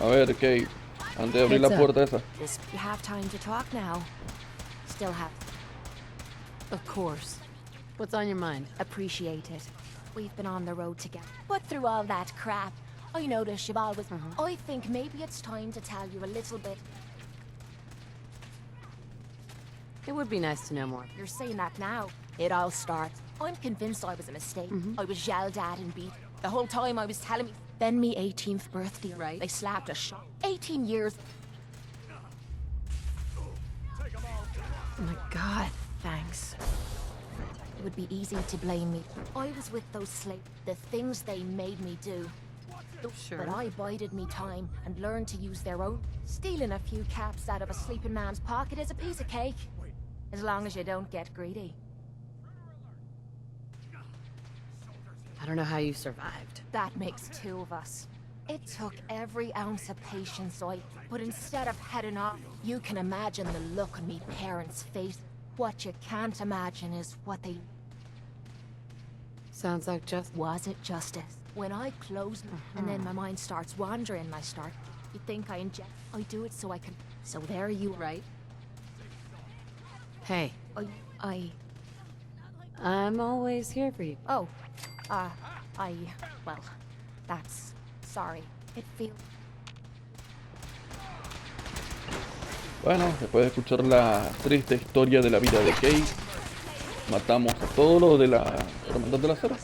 A ver, Kate, antes de abrir la puerta esa. You have time to talk now. Still have. Of course. What's on your mind? Appreciate it. We've been on the road together. But through all that crap, I noticed you've always... I think maybe it's time to tell you a little bit. It would be nice to know more. You're saying that now. It all starts. I'm convinced I was a mistake. I was yelled at and beat. The whole time I was telling me... Then me 18th birthday, Right. They slapped a shot. 18 years. Oh my god. Thanks. It would be easy to blame me. I was with those slaves. The things they made me do. Sure. But I bided me time and learned to use their own. Stealing a few caps out of a sleeping man's pocket is a piece of cake. As long as you don't get greedy. I don't know how you survived. That makes 2 of us. It took every ounce of patience, but instead of heading off, you can imagine the look on me parents' face. What you can't imagine is what they... Sounds like just... Was it justice? When I close and then my mind starts wandering, you think I inject... I do it so I can... So there you are. Right. Hey. I'm always here for you. Oh. Well, that's... Sorry. It feels... Bueno, después de escuchar la triste historia de la vida de Kate, matamos a todos los de la Hermandad de la Cera.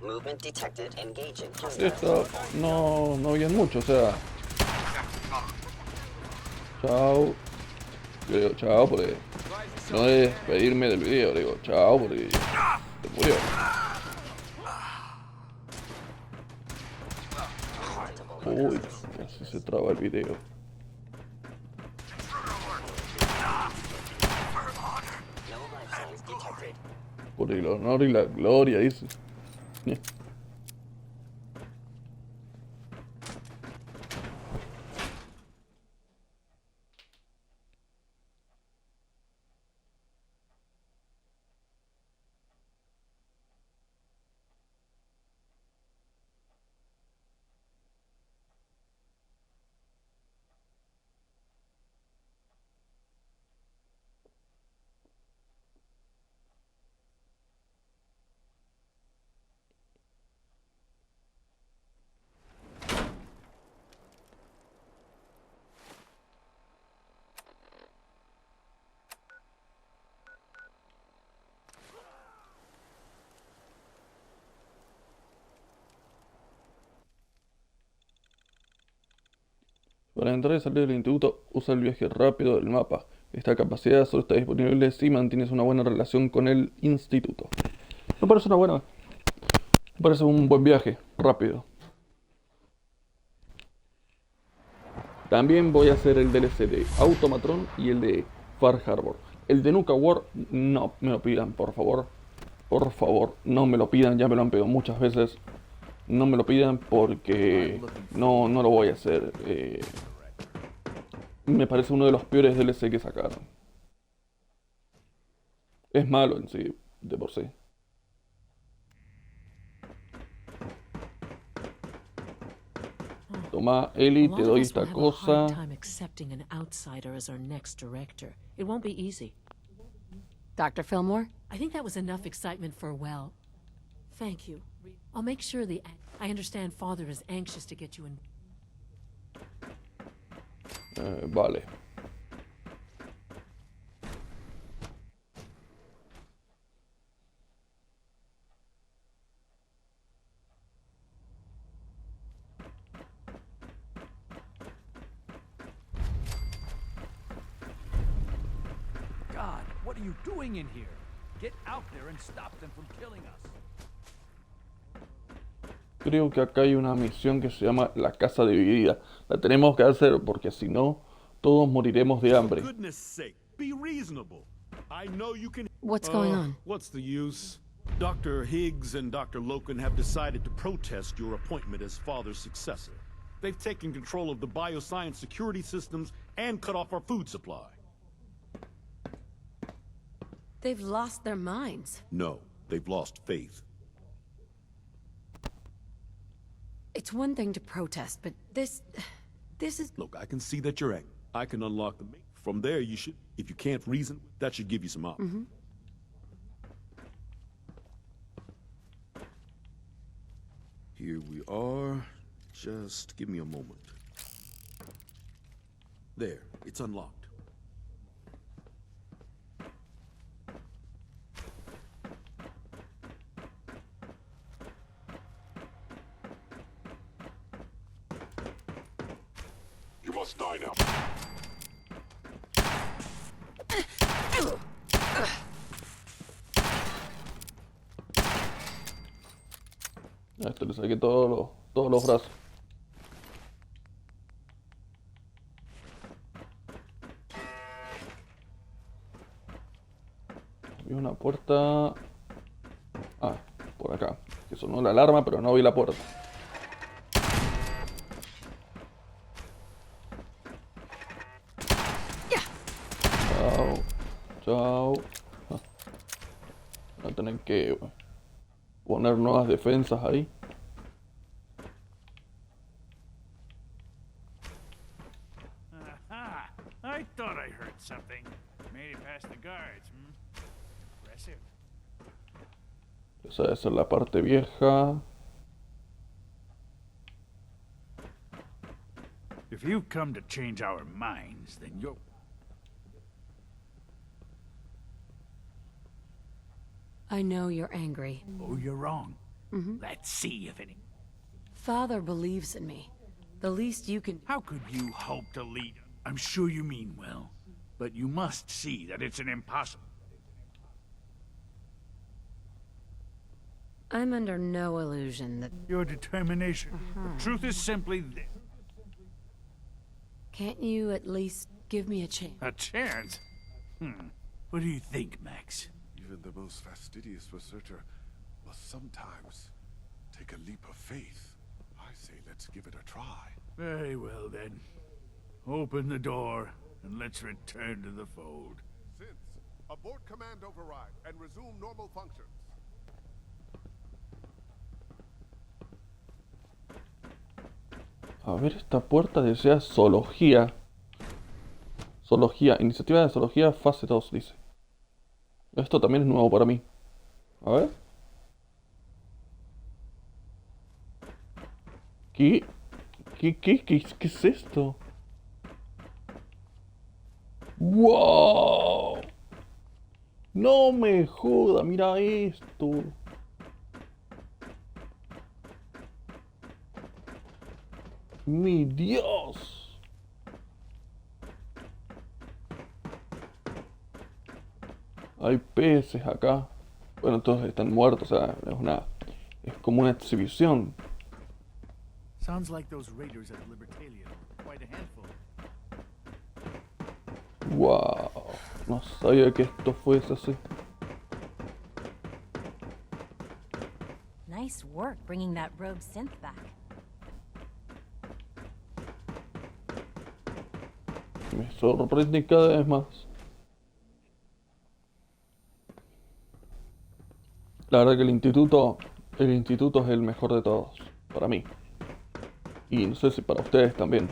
Movement detected. Engaging. Esto no habían mucho, o sea... Chao. Yo digo chao porque... No es despedirme del video, digo chao porque... Se murió. Uy, casi se traba el video. Por el honor y la gloria, dice. Para entrar y salir del instituto, usa el viaje rápido del mapa. Esta capacidad solo está disponible si mantienes una buena relación con el instituto. Me parece me parece un buen viaje, rápido. También voy a hacer el DLC de Automatron y el de Far Harbor. El de Nuka War, no me lo pidan, por favor. Por favor, no me lo pidan, ya me lo han pedido muchas veces. No me lo pidan porque no lo voy a hacer. Me parece uno de los peores DLC que sacaron. Es malo en sí, de por sí. Toma, Ellie, te doy esta cosa. Dr. Fillmore? I think that was enough excitement for, well, thank you. I'll make sure I understand Father is anxious to get you in. Vale. God, what are you doing in here? Get out there and stop them from killing us. Creo que acá hay una misión que se llama la casa dividida. La tenemos que hacer porque si no, todos moriremos de hambre. What's going on? What's the use? Dr. Higgs and Dr. Loken have decided to protest your appointment as Father's successor. They've taken control of the bioscience security systems and cut off our food supply. They've lost their minds. No, they've lost faith. It's one thing to protest, but this is... Look, I can see that you're angry. I can unlock the... From there, you should... If you can't reason, that should give you some options. Here we are. Just give me a moment. There, it's unlocked. You must die now. A esto le saqué todos los brazos. Vi una puerta... Ah, por acá. Que sonó la alarma, pero no vi la puerta. Chao. Chao. Ah. Voy a tener que poner nuevas defensas ahí. Aha! I thought I heard something. Made it past the guards, Impressive. Esa debe ser la parte vieja. If you've come to change our minds, then you're... I know you're angry. Oh, you're wrong. Let's see if any... Father believes in me. The least you can... How could you hope to lead? I'm sure you mean well, but you must see that it's an impossible... I'm under no illusion that... Your determination. The truth is simply this. Can't you at least give me a chance? A chance? What do you think, Max? Even the most fastidious researcher must sometimes take a leap of faith. I say let's give it a try. Very well, then. Open the door, and let's return to the fold. Synths, abort command override and resume normal functions. A ver, esta puerta desea zoología. Zoología, iniciativa de zoología fase 2, dice. Esto también es nuevo para mí. A ver. ¿Qué es esto? ¡Wow! No me joda, mira esto. ¡Mi Dios! Hay peces acá. Bueno, todos están muertos, o sea, es como una exhibición. Sounds like those raiders at Libertalia. Quite a handful. Wow, no sabía que esto fuese así. Nice work bringing that rogue synth back. Me sorprende cada vez más. La verdad que el instituto es el mejor de todos, para mí. Y no sé si para ustedes también.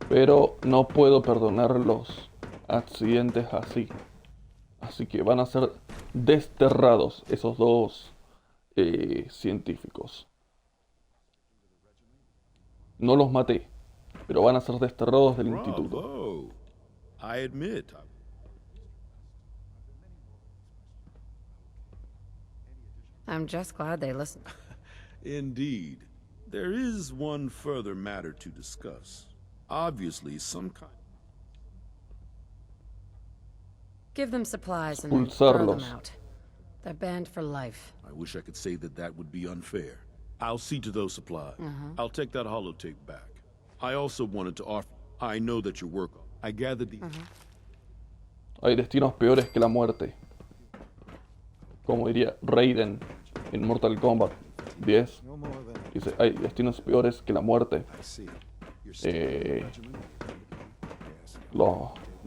Pero no puedo perdonar los accidentes así. Así que van a ser desterrados esos dos científicos. No los maté, pero van a ser desterrados del instituto. Bravo. I admit. I'm just glad they listened. Indeed. There is one further matter to discuss. Obviously, some kind... Give them supplies and throw them out. They're banned for life. I wish I could say that that would be unfair. I'll see to those supplies. I'll take that holotape back. I also wanted to offer... I know that your work... I gathered the... Hay destinos peores que la muerte. Como diría Raiden en Mortal Kombat 10. Dice, hay destinos peores que la muerte.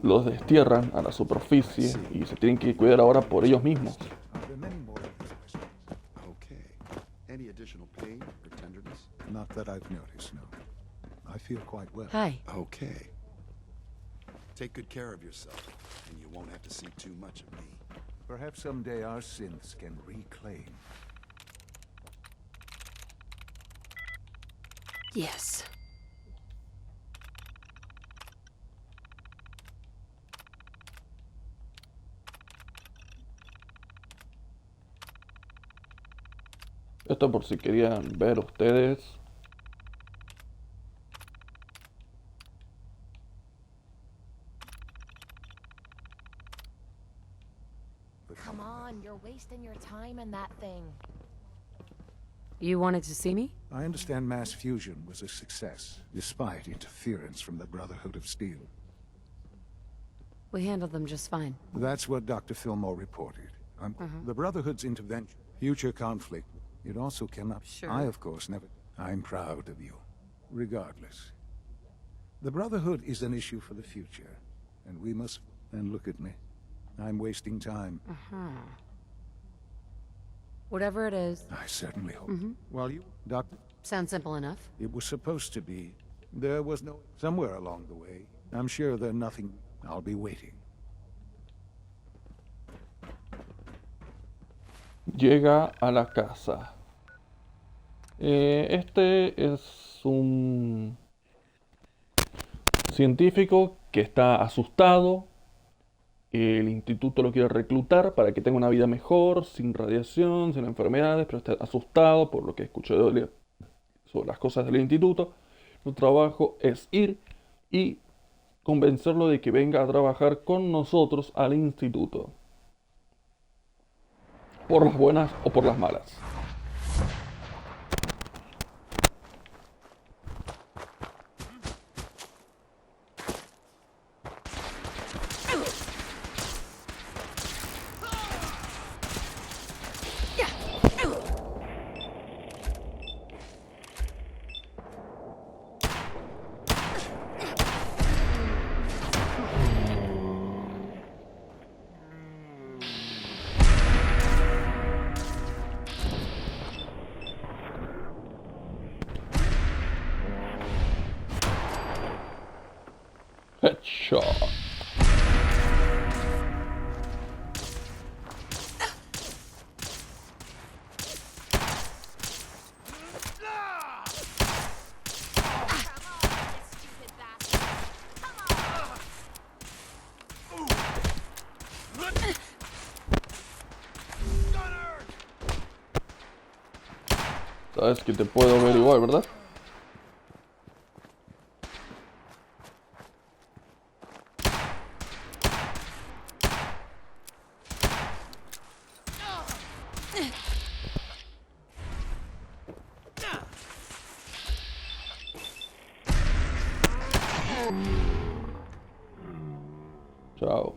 Los destierran a la superficie y se tienen que cuidar ahora por ellos mismos. Any additional pain or tenderness? Not that I've noticed, no. I feel quite well. Hi. Okay. Take good care of yourself, and you won't have to see too much of me. Perhaps someday our synths can reclaim. Yes. Esto por si querían ver ustedes. Come on, you're wasting your time in that thing. You wanted to see me? I understand mass fusion was a success, despite interference from the Brotherhood of Steel. We handled them just fine. That's what Dr. Fillmore reported. The Brotherhood's intervention, future conflict, it also came up. Sure. I, of course, never... I'm proud of you. Regardless. The Brotherhood is an issue for the future, and we must... And look at me. I'm wasting time. Whatever it is. I certainly hope. Well, you... Doctor... Sounds simple enough. It was supposed to be. There was no... Somewhere along the way. I'm sure there's nothing... I'll be waiting. Llega a la casa. Este es un científico que está asustado. El instituto lo quiere reclutar para que tenga una vida mejor, sin radiación, sin enfermedades, pero está asustado por lo que escuchó sobre las cosas del instituto. Su trabajo es ir y convencerlo de que venga a trabajar con nosotros al instituto. Por las buenas o por las malas. Sabes que te puedo averiguar, ¿verdad? Chao.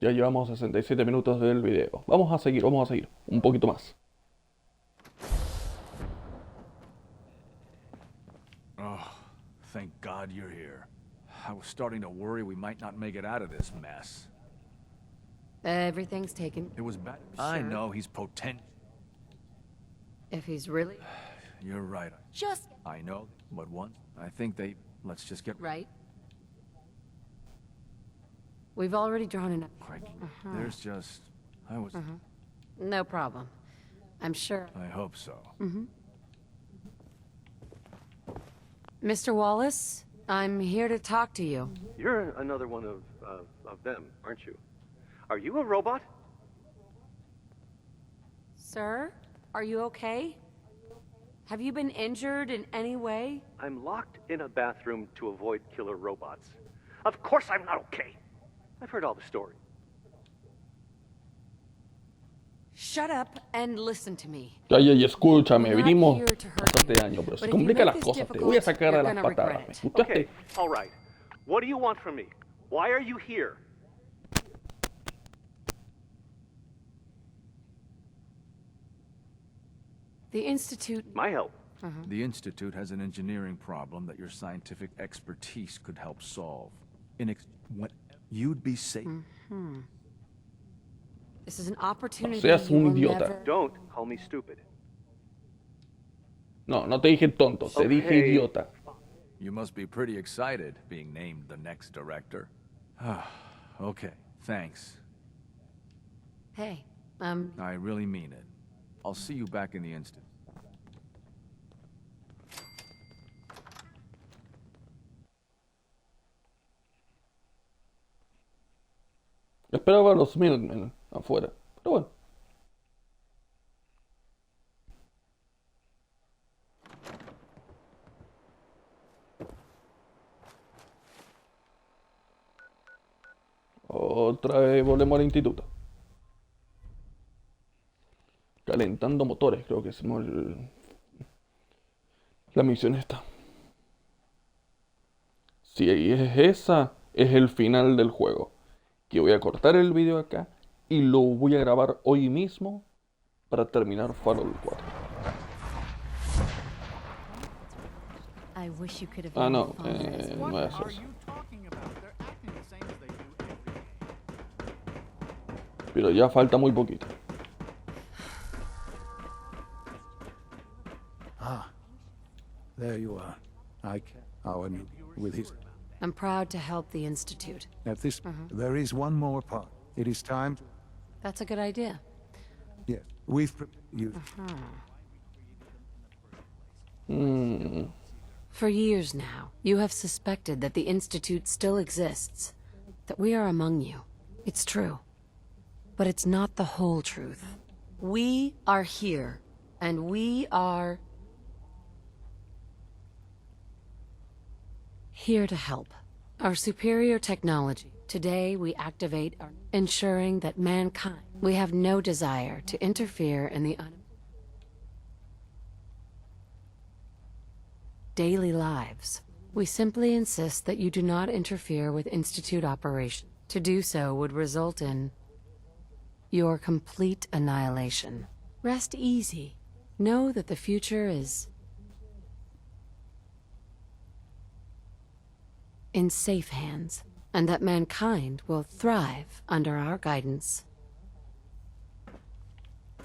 Ya llevamos 67 minutos del video. Vamos a seguir. Un poquito más. Oh, thank God you're here. I was starting to worry we might not make it out of this mess. Everything's taken. It was bad. I know he's potent. If he's really... You're right. Just... I know, but once I think they... Let's just get... Right? We've already drawn enough. Crikey. There's just... I was... No problem. I'm sure. I hope so. Mr. Wallace, I'm here to talk to you. You're another one of them, aren't you? Are you a robot? Sir, are you okay? Have you been injured in any way? I'm locked in a bathroom to avoid killer robots. Of course I'm not okay. I've heard all the stories. Shut up and listen to me. Calla y escúchame, vinimos a hacerte daño, pero se complican las cosas. Te voy a sacar de las patadas. ¿Me escuchaste? Okay, all right. What do you want from me? Why are you here? The Institute... My help. The Institute has an engineering problem that your scientific expertise could help solve. What you'd be safe. This is an opportunity Seas you un will idiota. never... Don't call me stupid. No, no te dije tonto, te dije idiota. You must be pretty excited being named the next director. Okay, thanks. Hey, I really mean it. I'll see you back in the Institute. Esperaba a los Minutemen afuera, pero bueno. Otra vez volvemos al instituto. Calentando motores, creo que es la misión esta. Si es esa, es el final del juego. Que voy a cortar el vídeo acá y lo voy a grabar hoy mismo para terminar Farol 4. Ah, no, no es eso. Pero ya falta muy poquito. There you are. Our new with his... I'm proud to help the Institute. At this, there is one more part. It is time to... That's a good idea. Yes, we've... You... For years now, you have suspected that the Institute still exists, that we are among you. It's true. But it's not the whole truth. We are here, and we are... here to help. Our superior technology. Today we activate our... ensuring that mankind... We have no desire to interfere in the daily lives. We simply insist that you do not interfere with Institute operation. To do so would result in... your complete annihilation. Rest easy. Know that the future is... in safe hands, and that mankind will thrive under our guidance.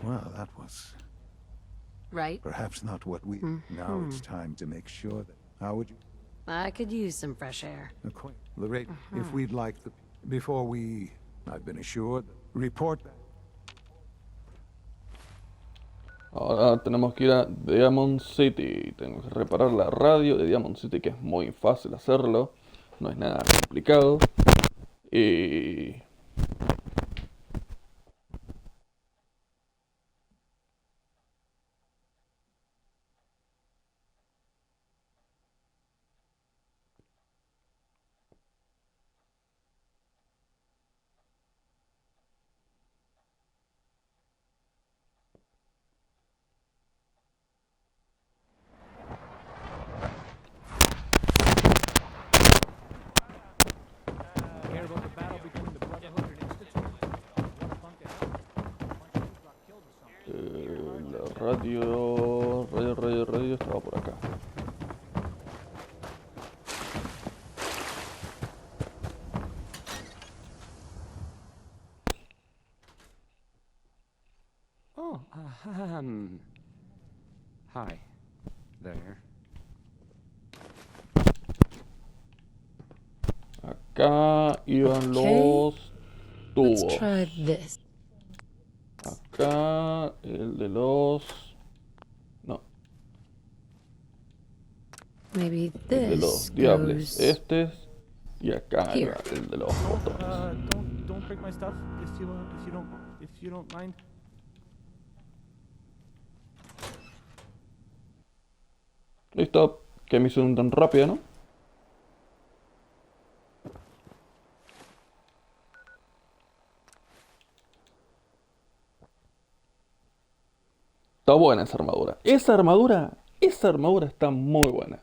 Well, that was... Right? perhaps not what we... Now it's time to make sure that... How would you... I could use some fresh air. The rate... If we'd like the... Before we... I've been assured... Report... Ahora tenemos que ir a Diamond City. Tengo que reparar la radio de Diamond City, que es muy fácil hacerlo. No es nada complicado. Y... la radio estaba por acá. Oh, hi there. Acá iban los Let's tubos. try this. Acá el de los... No, Maybe el de los this diables. goes Y acá here. iba el de los botones. Don't break my stuff if you don't mind. Listo. Qué misión tan rápida, ¿no? Está buena esa armadura. Esa armadura está muy buena.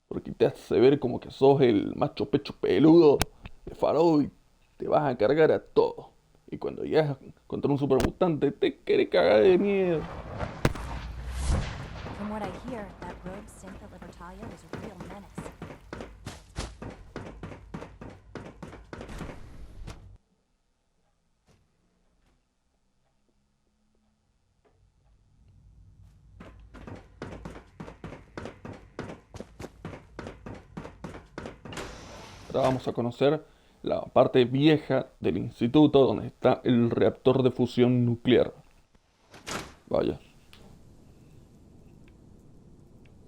Porque te hace ver como que sos el macho pecho peludo de Faraón y te vas a cargar a todo. Y cuando llegas contra un supermutante te quiere cagar de miedo. From what I hear, that rogue synth at Libertalia was a real menace. Ahora vamos a conocer la parte vieja del instituto donde está el reactor de fusión nuclear. Vaya.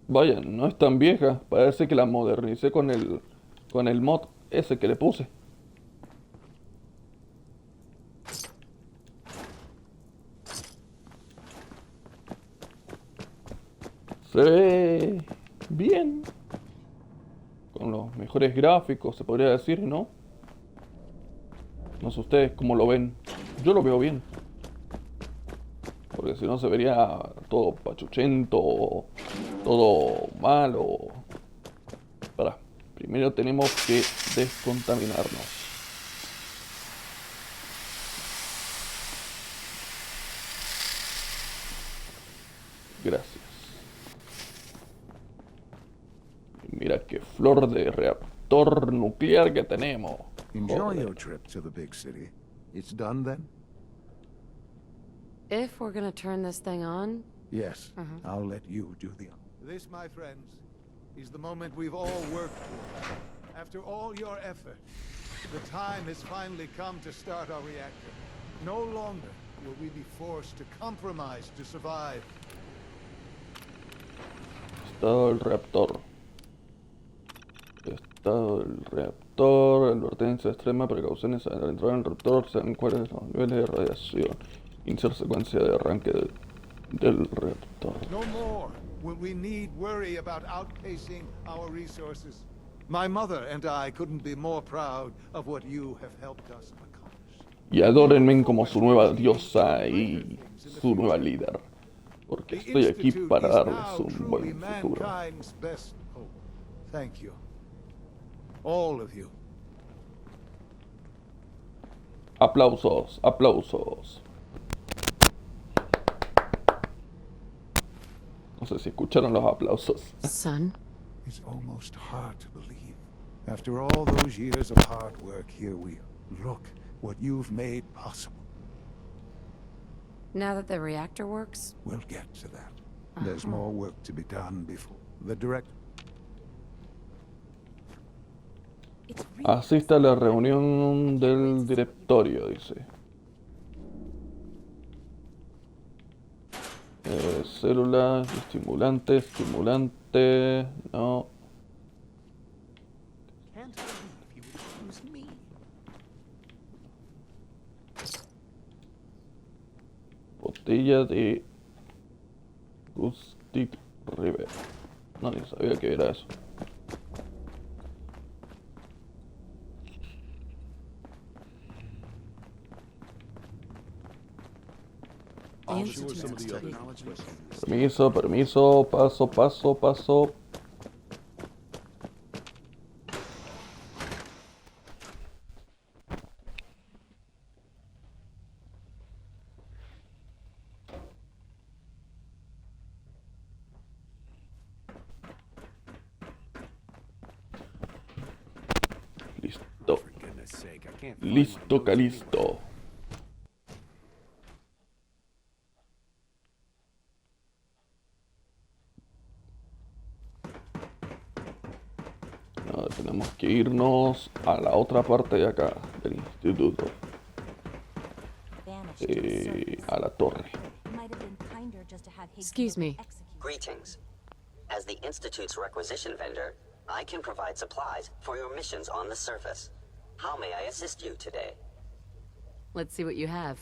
Vaya, no es tan vieja. Parece que la modernicé con el mod ese que le puse. Se ve bien. Con los mejores gráficos, se podría decir, ¿no? No sé ustedes cómo lo ven. Yo lo veo bien. Porque si no se vería todo pachuchento, todo malo. Para, primero tenemos que descontaminarnos. Gracias. Y mira qué flor de reactor nuclear que tenemos. Enjoy your trip to the big city. It's done then? If we're gonna turn this thing on, Yes, I'll let you do the... This, my friends, is the moment we've all worked for. After all your effort, the time has finally come to start our reactor. No longer will we be forced to compromise to survive. Estado del reactor. Estado del reactor. Advertencia extrema. Precauciones al entrar en el reactor. Sean cuáles los niveles de radiación. Insert secuencia de arranque del reactor. No more will we need worry about outpacing our resources. My mother and I couldn't be more proud of what you have helped us accomplish. Y adórenme como su nueva diosa y su nueva líder. Porque estoy aquí para darles un buen futuro. Mankind's best hope. Thank you. All of you. Aplausos, aplausos. No sé si escucharon los aplausos. son. It's almost hard to believe. After all those years of hard work, here we are. Look what you've made possible. Now that the reactor works, We'll get to that. There's more work to be done before the direct... Asista a la reunión del directorio, dice. Células, estimulante, estimulante. No. Can't believe you would choose me. Botella de Rustic River. No, ni sabía que era eso. I'm sure some of the other questions. Permiso, permiso, paso, paso, paso. Listo. For goodness sake, I can't find my Listo, notes calisto. Ahora tenemos que irnos a la otra parte de acá, del instituto. A la torre. Excuse me. Greetings. As the Institute's requisition vendor, I can provide supplies for your missions on the surface. How may I assist you today? Let's see what you have.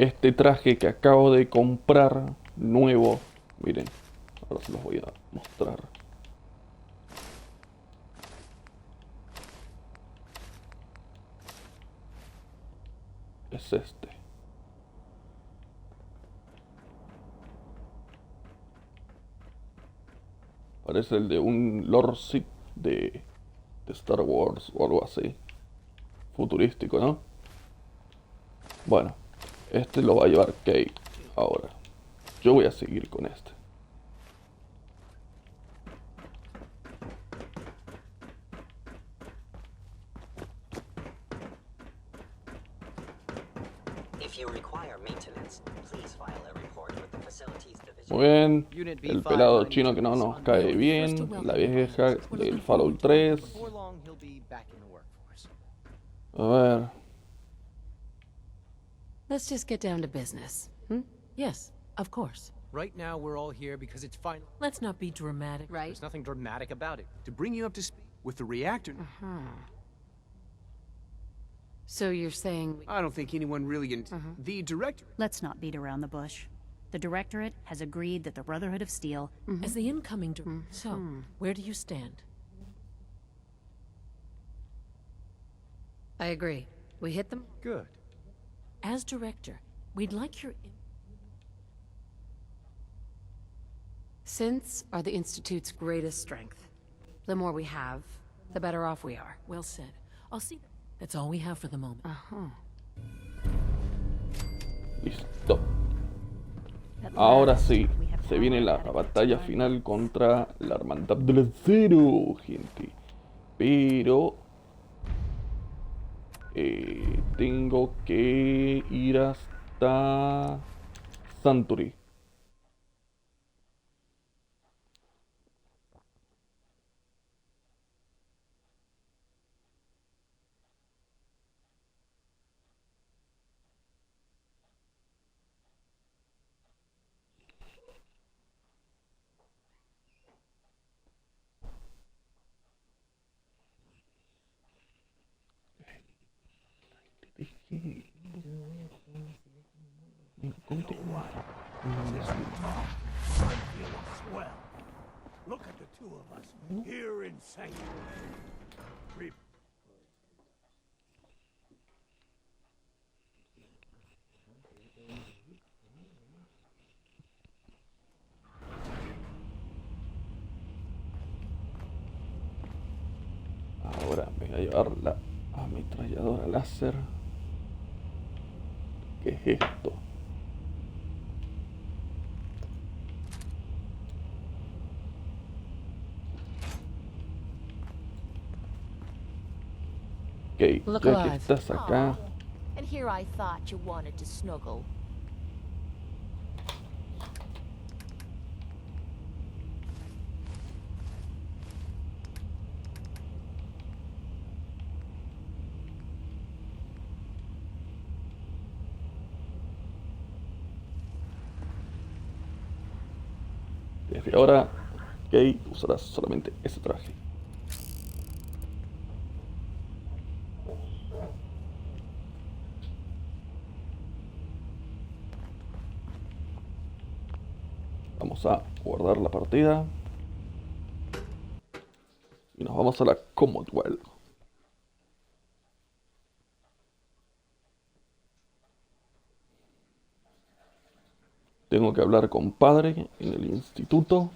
Este traje que acabo de comprar nuevo, miren, ahora se los voy a mostrar. Es este. Parece el de un Lord Sith de Star Wars o algo así. Futurístico, ¿no? Bueno, este lo va a llevar Kate ahora. Yo voy a seguir con este. If you require maintenance, please file a report with the facilities division. Muy bien, el pelado chino que no nos cae bien, la vieja del Fallout 3. Before long, he'll be back in the workforce. A ver, Let's just get down to business. Yes, of course. Right now, we're all here because it's final. Let's not be dramatic. Right? There's nothing dramatic about it. To bring you up to speed with the reactor. So you're saying... I don't think anyone really The director. Let's not beat around the bush. The Directorate has agreed that the Brotherhood of Steel... As the incoming So, where do you stand? I agree. We hit them? Good. As director, we'd like your... Synths are the Institute's greatest strength. The more we have, the better off we are. Well said. I'll see. That's all we have for the moment. listo. Ahora sí, se viene la batalla final contra la Hermandad del Acero, gente. Pero... tengo que ir hasta Santuri. Swell. Look at the two of us here in sanctuary. Ahora me voy a llevar la ametralladora láser. ¿Qué es esto? Ok, Look ya que alive. estás acá, And here I thought you wanted to snuggle. desde ahora, Kate usarás solamente ese traje. Vamos a guardar la partida. Y nos vamos a la Commonwealth. Tengo que hablar con padre en el instituto.